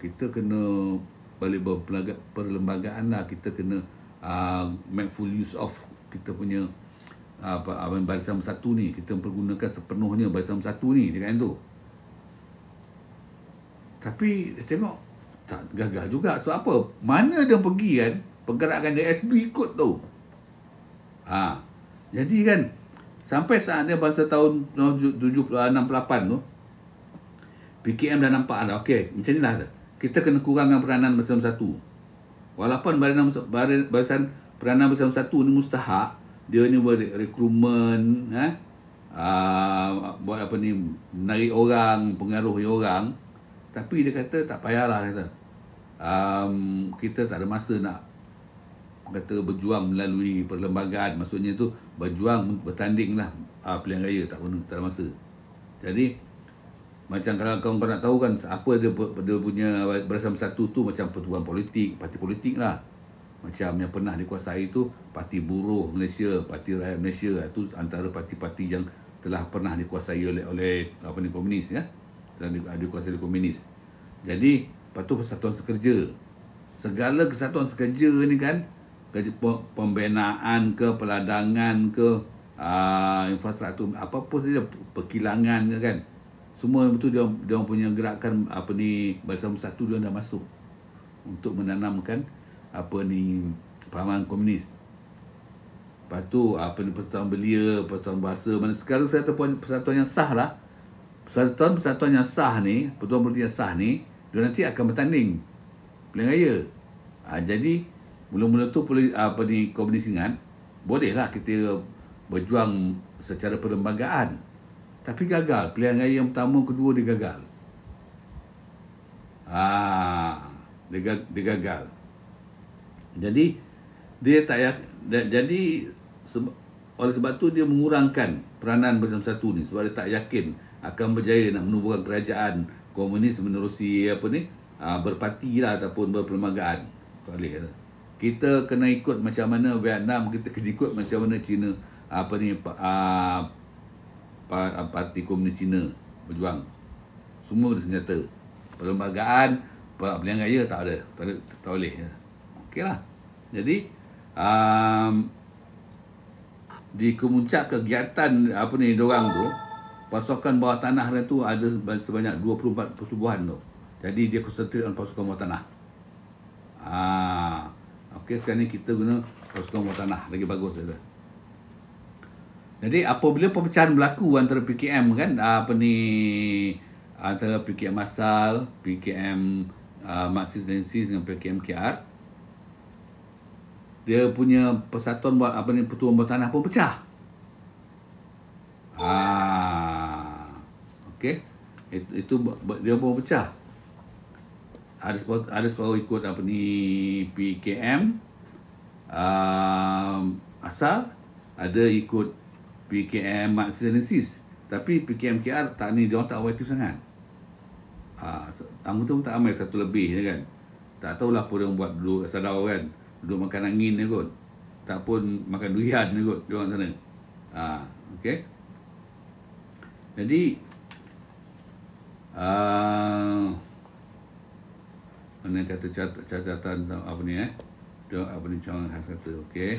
[SPEAKER 1] Kita kena balik perlembagaan lah. Kita kena make full use of kita punya Barisan Bersatu ni. Kita pergunakan sepenuhnya Barisan Bersatu ni dengan tu. Tapi tengok tak gagal juga. Sebab apa? Mana dia pergi kan, pergerakan dia SB ikut tu. Jadi kan sampai saat dia masa tahun 68 tu PKM dah nampak dah. Okey, macam ni lah. Kita kena kurangkan peranan Barisan Bersatu. Walaupun barisan peranan Barisan Bersatu ni mustahak, dia ni buat rekrutmen, buat menarik orang, pengaruhi orang. Tapi dia kata tak payahlah, kata. Kita tak ada masa nak berjuang melalui perlembagaan. Maksudnya tu berjuang, bertanding lah pilihan raya, tak ada masa. Jadi macam kalau kau nak tahu kan apa dia punya Barisan Bersatu tu, macam pertubuhan politik, parti politik lah. Macam yang pernah dikuasai tu Parti Buruh Malaysia, Parti Rakyat Malaysia. Itu antara parti-parti yang telah pernah dikuasai oleh komunis, ya. Telah dikuasai oleh komunis. Jadi lepas tu Persatuan Sekerja. Segala kesatuan sekerja ni kan, pembinaan ke, peladangan ke, infrastruktur, apa-apa saja, perkilangan ke kan. Semua itu dia punya gerakan Barisan Bersatu dia dah masuk untuk menanamkan fahaman komunis. Lepas tu persatuan belia, persatuan bahasa, mana sekarang saya tahu persatuan yang sah lah. Persatuan yang sah ni, persatuan politik yang sah ni, dia nanti akan bertanding pilihan raya. Jadi mula-mula tu komunis ingat bolehlah kita berjuang secara perlembagaan. Tapi gagal. Pilihan raya yang pertama, kedua dia gagal. Dia gagal. Jadi dia tak oleh sebab tu dia mengurangkan peranan Barisan Bersatu ni, sebab dia tak yakin akan berjaya nak menubuhkan kerajaan komunis menerusi berparti lah ataupun berperlembagaan. Tak boleh. Kita kena ikut macam mana Vietnam, kita kena ikut macam mana China, parti komunis China berjuang. Semua ada senjata. Perlembagaan, pilihan raya tak ada. Tak boleh. Okeylah. Jadi di kemuncak kegiatan diorang tu, pasukan bawah tanah dia tu ada sebanyak 24 pertubuhan tu. Jadi dia konsentrate on pasukan bawah tanah. Okey, sekarang ni kita guna pasukan bawah tanah, lagi bagus kata. Jadi apabila perpecahan berlaku antara PKM kan, antara PKM asal, PKM Marxist-Leninist dengan PKM KR, dia punya persatuan pertubuhan bawah tanah pun pecah. Okey. Itu dia pun pecah. Ada separuh ikut PKM asal, ada ikut PKM Marxist-Leninist. Tapi PKM KR tak ni, dia orang tak aktif sangat. Anggota pun tak ramai, 1 lebih je kan. Tak tahulah apa dia orang buat duduk sadar kan. Duduk makan angin je kot. Tak pun makan durian je kot dia orang sana. Okey. Jadi mana kata catatan dia cawangan khas kata. Okey.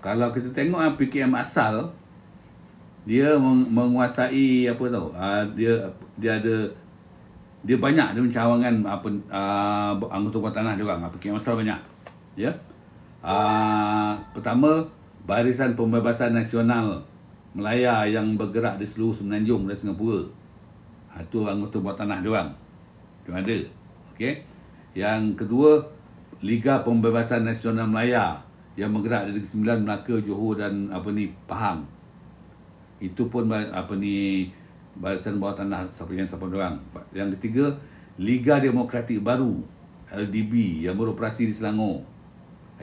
[SPEAKER 1] Kalau kita tengok PKM asal, dia menguasai dia banyak, dia mencawangan anggota bawah tanah dia orang. PKM asal banyak. Ya. Pertama, Barisan Pembebasan Nasional Melaya yang bergerak di seluruh Semenanjung dan Singapura. Itu anggota bawah tanah dia orang. Dia ada. Okey. Yang kedua, Liga Pembebasan Nasional Melaya yang bergerak di Negeri Sembilan, Melaka, Johor dan Pahang. Itu pun barisan bawah tanah yang siapa orang. Yang ketiga, Liga Demokratik Baru LDB yang beroperasi di Selangor.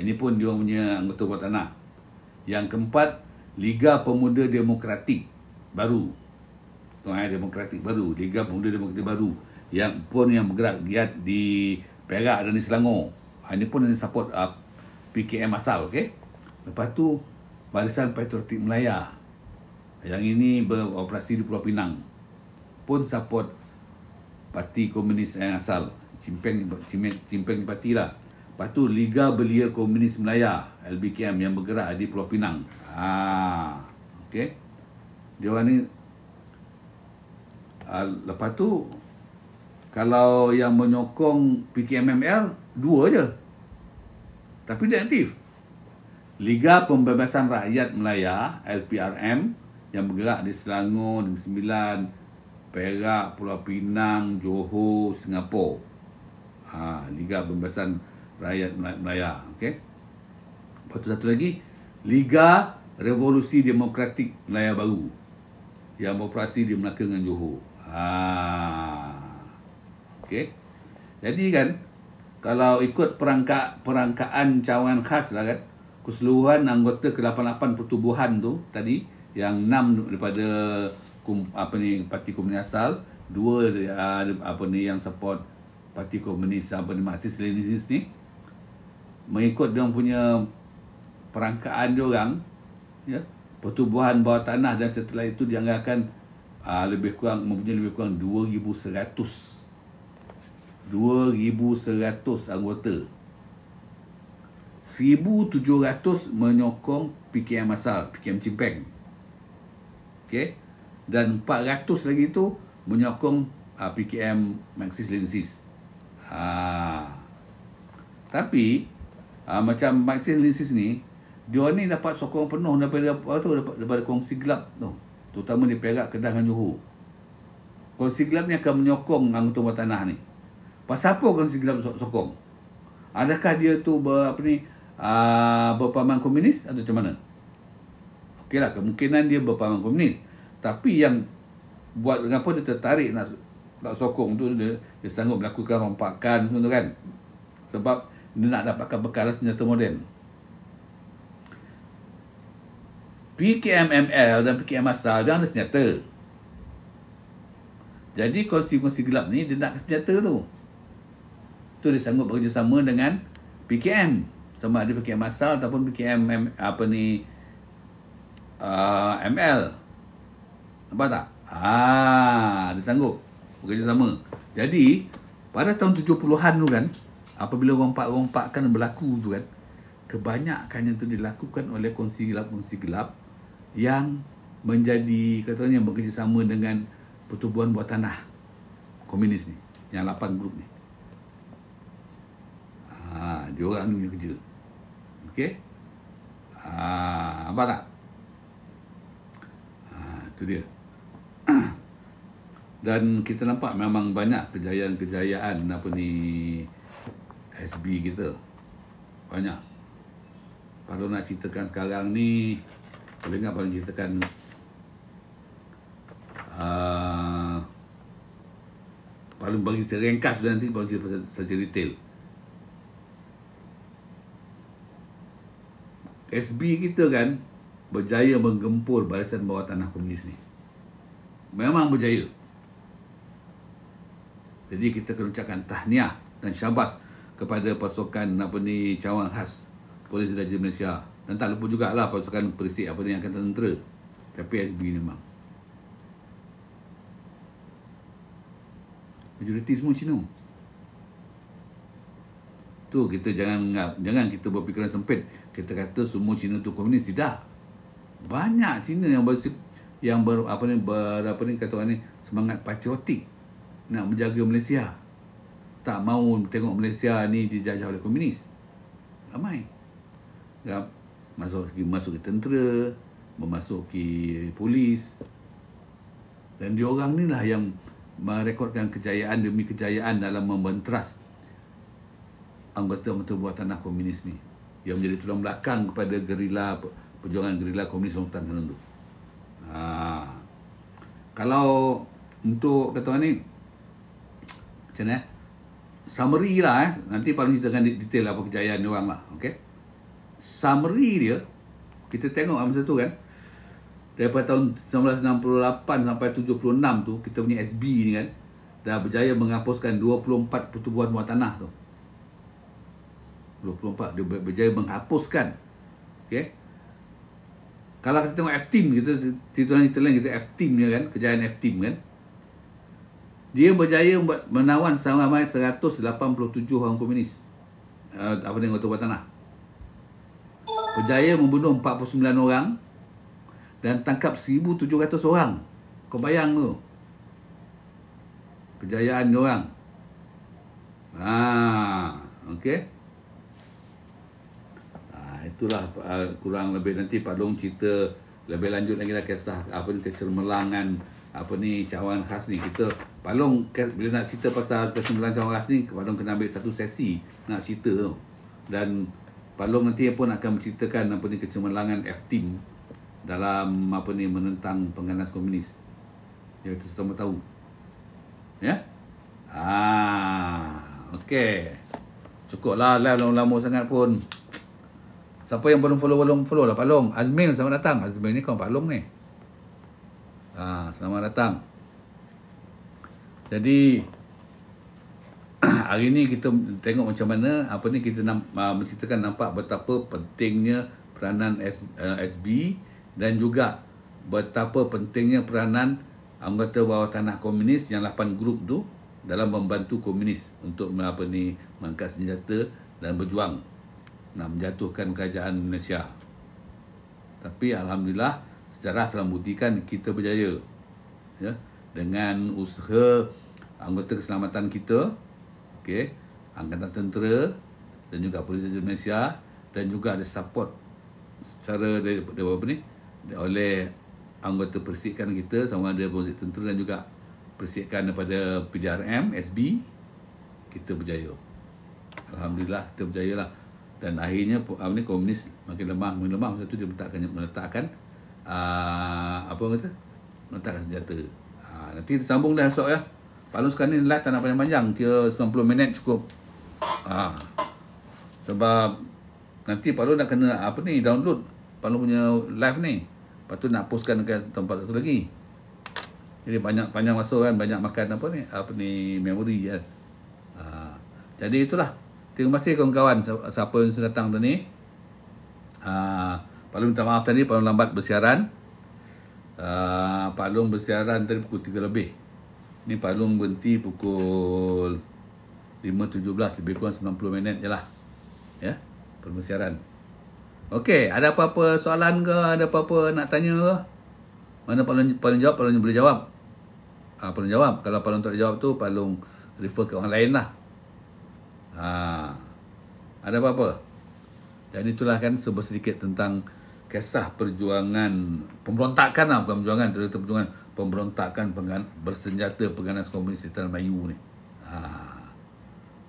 [SPEAKER 1] Ini pun dia punya anggota bawah tanah. Yang keempat, Liga Pemuda Demokratik Baru. Demokratik Baru, Liga Pemuda Demokratik Baru yang bergerak giat di Perak dan di Selangor. Ini pun yang support PKM asal, okey. Lepas tu Barisan Patriotik Melaya. Yang ini beroperasi di Pulau Pinang. Pun support Parti Komunis yang asal. Cimpeng parti lah. Lepas tu Liga Belia Komunis Melaya, LBKM yang bergerak di Pulau Pinang. Okey. Dia orang ni lepas tu kalau yang menyokong PKMML 2 je. Tapi dia aktif. Liga Pembebasan Rakyat Melaya, LPRM, yang bergerak di Selangor, Negeri Sembilan, Perak, Pulau Pinang, Johor, Singapura. Liga Pembebasan Rakyat Melaya. Okey. Lepas tu satu lagi, Liga Revolusi Demokratik Melaya Baru, yang beroperasi di Melaka dengan Johor. Okey. Jadi kan, kalau ikut perangkaan cawangan khas lah kan, keseluruhan anggota ke-88 pertubuhan tu tadi, yang 6 daripada Parti Komunis asal, 2 yang support Parti Komunis Marxist-Leninist ni, mengikut dia punya perangkaan dia orang, ya, pertubuhan bawah tanah dan setelah itu dianggarkan mempunyai lebih kurang 2,100 anggota. 1,700 menyokong PKM asal, PKM Cimpeng. Okey. Dan 400 lagi tu menyokong PKM Marxist-Leninist. Tapi macam Marxist-Leninist ni, dia ni dapat sokong penuh daripada kongsi gelap tu. Terutama di Perak, Kedah dan Johor. Kongsi gelap ni akan menyokong anggota bawah tanah ni. Pasal apa kongsi gelap sokong? Adakah dia tu berpahaman komunis atau macam mana? Okeylah, kemungkinan dia berpahaman komunis. Tapi yang buat kenapa dia tertarik nak sokong tu, dia sanggup melakukan rompakan semua tu kan? Sebab dia nak dapatkan bekal senjata moden. PKMML dan PKM asal dia ada senjata. Jadi kongsi-kongsi gelap ni dia nak senjata tu. Tu dia sanggup bekerjasama dengan PKM, sama ada PKM asal ataupun PKM ML. Nampak tak? Dia sanggup bekerjasama. Jadi pada tahun 70-an tu kan, apabila rompak-rompakan berlaku tu kan, kebanyakannya tu dilakukan oleh kongsi gelap yang menjadi katanya bekerjasama dengan Pertubuhan Bawah Tanah Komunis ni, yang 8 grup ni. Dia orang ni punya kerja. Okey? Nampak tak? Itu dia. Dan kita nampak memang banyak kejayaan-kejayaan SB kita. Banyak. Kalau nak ceritakan sekarang ni, kalau ingat kalau ceritakan paling bagi saya ringkas dan nanti baru cerita saja detail. SB kita kan berjaya menggempur Barisan Bawah Tanah Komunis ni. Memang berjaya. Jadi kita kena ucapkan tahniah dan syabas kepada pasukan cawangan khas Polis Raja Malaysia. Dan tak lupa jugalah pasukan Perisik Angkatan Tentera. Tapi SB ni memang majoriti semua Cina. Tu kita jangan kita berfikiran sempit. Kita kata semua Cina tu komunis, tidak. Banyak Cina yang semangat patriotik nak menjaga Malaysia. Tak mahu tengok Malaysia ni dijajah oleh komunis. Ramai. Masuk ke tentera, memasuki polis. Dan diorang ni lah yang merekodkan kejayaan demi kejayaan dalam membenteras anggota-anggota bawah tanah komunis ni, yang menjadi tulang belakang kepada perjuangan gerila komunis lautan tertentu. Kalau untuk kata ni macam mana, summary lah, nanti paling ceritakan detail apa kejayaan diorang lah. Okay? Summary dia, kita tengok masa tu kan, daripada tahun 1968 sampai 76 tu, kita punya SB ni kan dah berjaya menghapuskan 24 pertubuhan bawah tanah tu. 24 dia berjaya menghapuskan. Okay? Kalau kita tengok F-Team, kita lain kita F-Team ni kan, kejayaan F-Team kan, dia berjaya menawan sampai 187 orang komunis, anggota bawah tanah. Berjaya membunuh 49 orang dan tangkap 1,700 orang. Kau bayang tu kejayaan diorang. Okey. Itulah kurang lebih. Nanti Pak Long cerita lebih lanjut lagi lah kisah kecermelangan cawangan khas ni. Pak Long bila nak cerita pasal kecermelangan cawangan khas ni, Pak Long kena ambil satu sesi nak cerita tu. Dan Pak Long nanti pun akan menceritakan kecermelangan F-Team dalam menentang pengganas komunis. Ya, itu sama tahu. Ya? Okey. Cukuplah live lama-lama sangat pun. Siapa yang belum follow lah Pak Long. Azmil, selamat datang. Azmil ni kawan Pak Long ni. Selamat datang. Jadi hari ni kita tengok macam mana kita menceritakan nampak betapa pentingnya peranan SB dan juga betapa pentingnya peranan anggota bawah tanah komunis yang 8 grup tu dalam membantu komunis untuk mengangkat senjata dan berjuang nak menjatuhkan kerajaan Malaysia. Tapi alhamdulillah sejarah telah membuktikan kita berjaya, ya, dengan usaha anggota keselamatan kita, okey, angkatan tentera dan juga Polis Raja Malaysia, dan juga ada support secara oleh anggota persikan kita, sama ada Polis Tentera dan juga persikan daripada PDRM, SB. Kita berjaya. Alhamdulillah kita berjaya lah. Dan akhirnya komunis makin lemah. Masa tu dia meletakkan meletakkan senjata. Nanti kita sambung dah esok ya. Pak Long sekarang ni live tak nak panjang-panjang, kira 90 minit cukup. Sebab nanti Pak Long nak kena download Pak Long punya live ni. Lepas tu nak postkan ke tempat satu lagi. Jadi panjang masa kan, banyak makan memori kan. Jadi itulah. Terima kasih kawan-kawan siapa yang sudah datang tadi. Pak Long minta maaf tadi, Pak Long lambat bersiaran. Pak Long bersiaran tadi pukul 3 lebih. Ni Pak Long berhenti pukul 5.17, lebih kurang 90 minit je lah. Ya, persiaran. Okey, ada apa-apa soalan ke? Ada apa-apa nak tanya ke? Mana Palung jawab, Palung boleh jawab. Palung jawab. Kalau Palung tak jawab tu, Palung refer ke orang lain lah. Ada apa-apa? Jadi itulah kan sedikit tentang kisah perjuangan, pemberontakan lah, bukan perjuangan, perjuangan pemberontakan bersenjata Perganas Komunis Setan Melayu ni.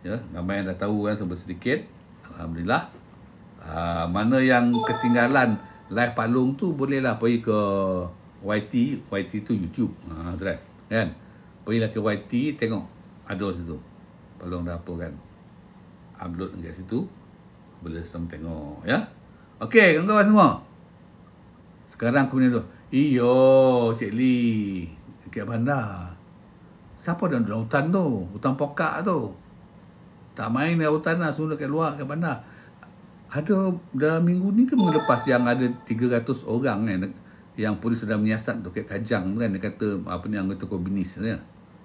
[SPEAKER 1] Ya, ramai yang dah tahu kan sedikit. Alhamdulillah. Mana yang ketinggalan live Palung tu, bolehlah pergi ke YT tu YouTube. Tu kan. Pergilah ke YT, tengok ada situ. Palung dah apa kan, upload kat situ. Boleh sama tengok ya. Okey, kawan-kawan semua. Sekarang kemudian tu, iyo Cik Lee, dekat bandar. Siapa dalam hutan tu? Hutan pokak tu. Tak main dalam hutan lah, semua dekat luar, kat bandar. Ada dalam minggu ni ke minggu lepas yang ada 300 orang kan, yang polis sedang menyiasat tu kat Kajang tu kan, dia kata apa ni, anggota komunis ya,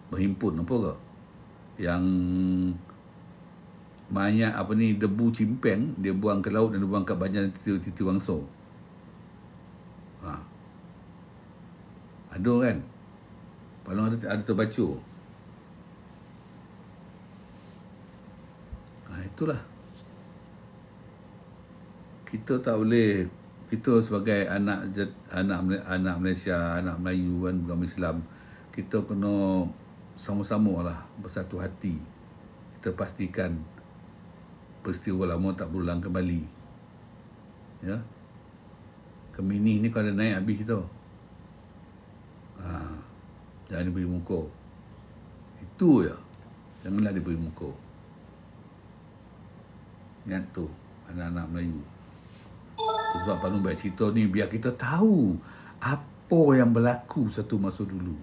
[SPEAKER 1] berhimpun apa ke, yang banyak apa ni, debu cimpeng dia buang ke laut dan dia buang ke Banjar Titi Wangso. Ada kan, Palung ada terbaca. Itulah, kita tak boleh, kita sebagai anak Malaysia, anak Melayu kan, beragama Islam, kita kena sama-sama lah bersatu hati. Kita pastikan peristiwa lama tak berulang kembali. Ya, Keminih ni kalau naik habis kita. Jangan diberi muka. Itu je. Janganlah diberi muka. Ingat tu, anak-anak Melayu. Itu sebab Palung buat cerita ni, biar kita tahu apa yang berlaku satu masa dulu.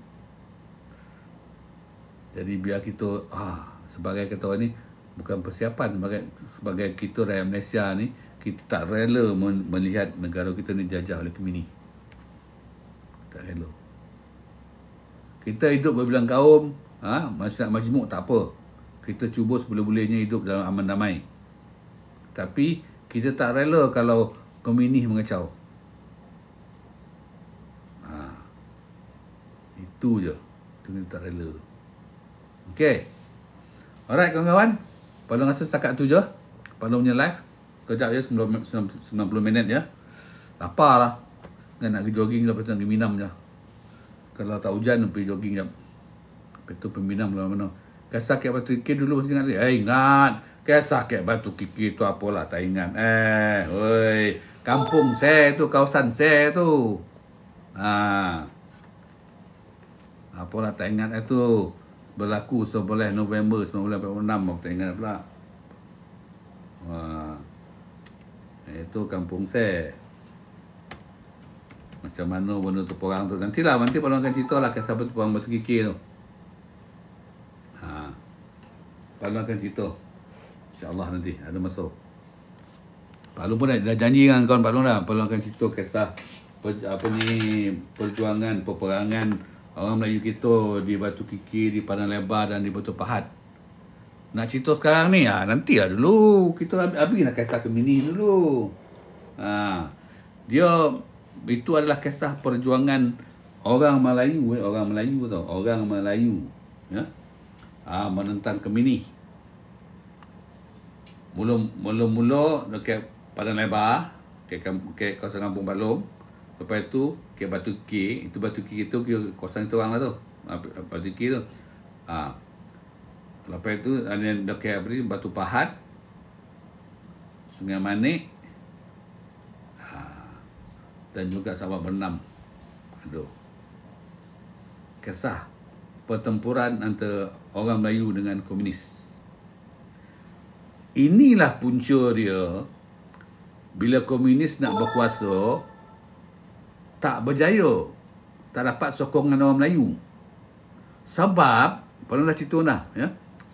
[SPEAKER 1] Jadi biar kita, sebagai kata orang ni, bukan persiapan, sebagai kita rakyat Malaysia ni, kita tak rela melihat negara kita ni jajah oleh Keminih. Tak rela. Kita hidup berbilang kaum, masyarakat majmuk tak apa. Kita cuba seboleh-bolehnya hidup dalam aman damai. Tapi kita tak rela kalau Keminih mengacau. Itu je. Itu kita tak rela. Okey. Alright kawan-kawan. Palung rasa setakat tu je. Palung punya live. Sekejap je, 90 minit je. Lapar lah. Kan nak pergi jogging, lepas tu nak pergi minam je. Kalau tak hujan, pergi jogging je. Lepas tu pergi minam mana-mana. Kisah Kek Batu Kikir dulu masih ingat dia? Ingat. Kisah Kek Batu Kikir tu apalah, tak ingat. Oi, kampung saya tu, kawasan saya tu. Apalah tak ingat itu. Berlaku 11 November 1946, aku tak ingat pula. Itu kampung saya. Macam mana benda tu perang tu. Nanti Palung akan cerita lah kisah perang Batu Kikir tu. Palung akan cerita. InsyaAllah nanti ada masa. Palung pun dah janji dengan kawan Palung dah. Palung akan cerita kisah perjuangan, peperangan orang Melayu kita di Batu Kikir, di Padang Lebar dan di Batu Pahat. Nak cerita sekarang ni, nantilah dulu. Kita habislah kisah Keminih dulu. Dia, itu adalah kisah perjuangan orang Melayu. Orang Melayu. Ya? Menentang Keminih. Mula-mula dekat Padang Lebar, ke kawasan Kampung Palung. Lepas tu ke Batu Kikir. Itu Batu Kikir tu kawasan itu orang lah tu. Batu Kikir tu. Lepas tu ada dekat Batu Pahat, Sungai Manik, dan juga Sabak Bernam. Aduh. Kisah pertempuran antara orang Melayu dengan komunis. Inilah punca dia. Bila komunis nak berkuasa, tak berjaya, tak dapat sokongan orang Melayu. Sebab, Palung dah cerita dah, ya.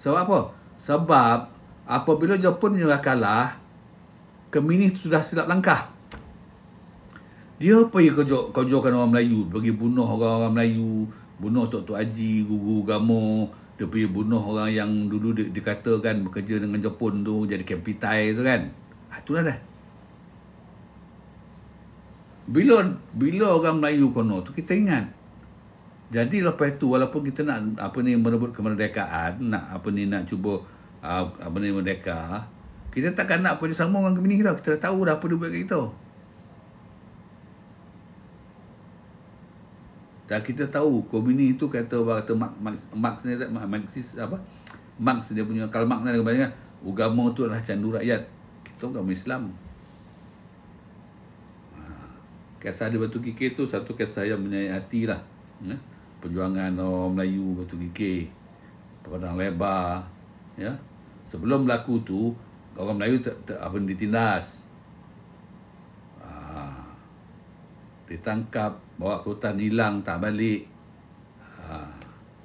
[SPEAKER 1] Sebab apa? Sebab apabila Jepun menyerah kalah, Keminih sudah silap langkah. Dia pergi kerjakan orang Melayu, pergi bunuh orang-orang Melayu, bunuh Tok Haji, guru agama. Dia pergi bunuh orang yang dulu dikatakan bekerja dengan Jepun tu, jadi Kempitai tu kan. Itulah dah. bila orang Melayu kono tu kita ingat. Jadi lepas tu walaupun kita nak merebut kemerdekaan, nak cuba merdeka, kita takkan nak kerjasama dengan Gemini dah. Kita dah tahu dah apa dia buat kat kita. Dan kita tahu Gemini itu kata Marx dia punya Karl Marx dia kata agama tu adalah candu rakyat. Kita agama Islam. Kisah dia Batu Kikir tu satu kisah yang menyayat hati lah. Perjuangan orang Melayu Batu Kikir, Padang Lebar. Ya. Sebelum berlaku tu, orang Melayu ditindas. Ditangkap, bawa ke hutan, hilang, tak balik.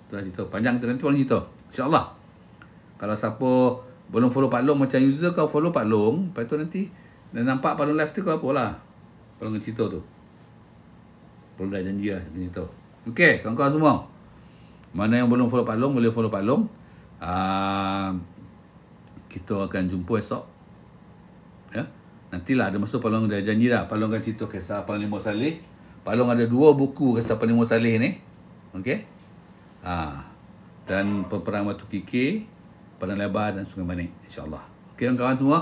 [SPEAKER 1] Itulah cerita. Panjang tu nanti orang cerita. InsyaAllah. Kalau siapa belum follow Pak Long macam user, kau follow Pak Long. Lepas tu nanti nampak Pak Long live tu kau apa lah. Kalau dengan cerita tu. Belum dah janji lah cerita. Okey, kawan-kawan semua. Mana yang belum follow Pak Long, boleh follow Pak Long. Kita akan jumpa esok. Ya. Nantilah ada masa Pak Long dah janji dah. Pak Long akan cerita kisah Panglima Saleh. Pak Long ada 2 buku kisah Panglima Saleh ni. Okey. Dan peperang Batu Kikir, Padang Lebar dan Sungai Manik, insya-Allah. Okey kawan-kawan semua.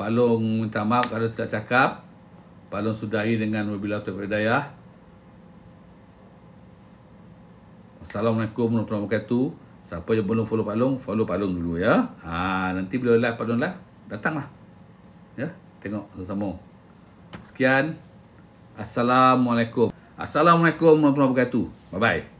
[SPEAKER 1] Pak Long minta maaf kalau silap cakap. Pak Long sudahi dengan wabillahi taufiq wal hidayah. Assalamualaikum warahmatullahi wabarakatuh. Siapa yang belum follow Pak Long dulu ya. Nanti bila live Pak Long live, datanglah. Ya, tengok sama-sama. Sekian. Assalamualaikum warahmatullahi wabarakatuh. Bye bye.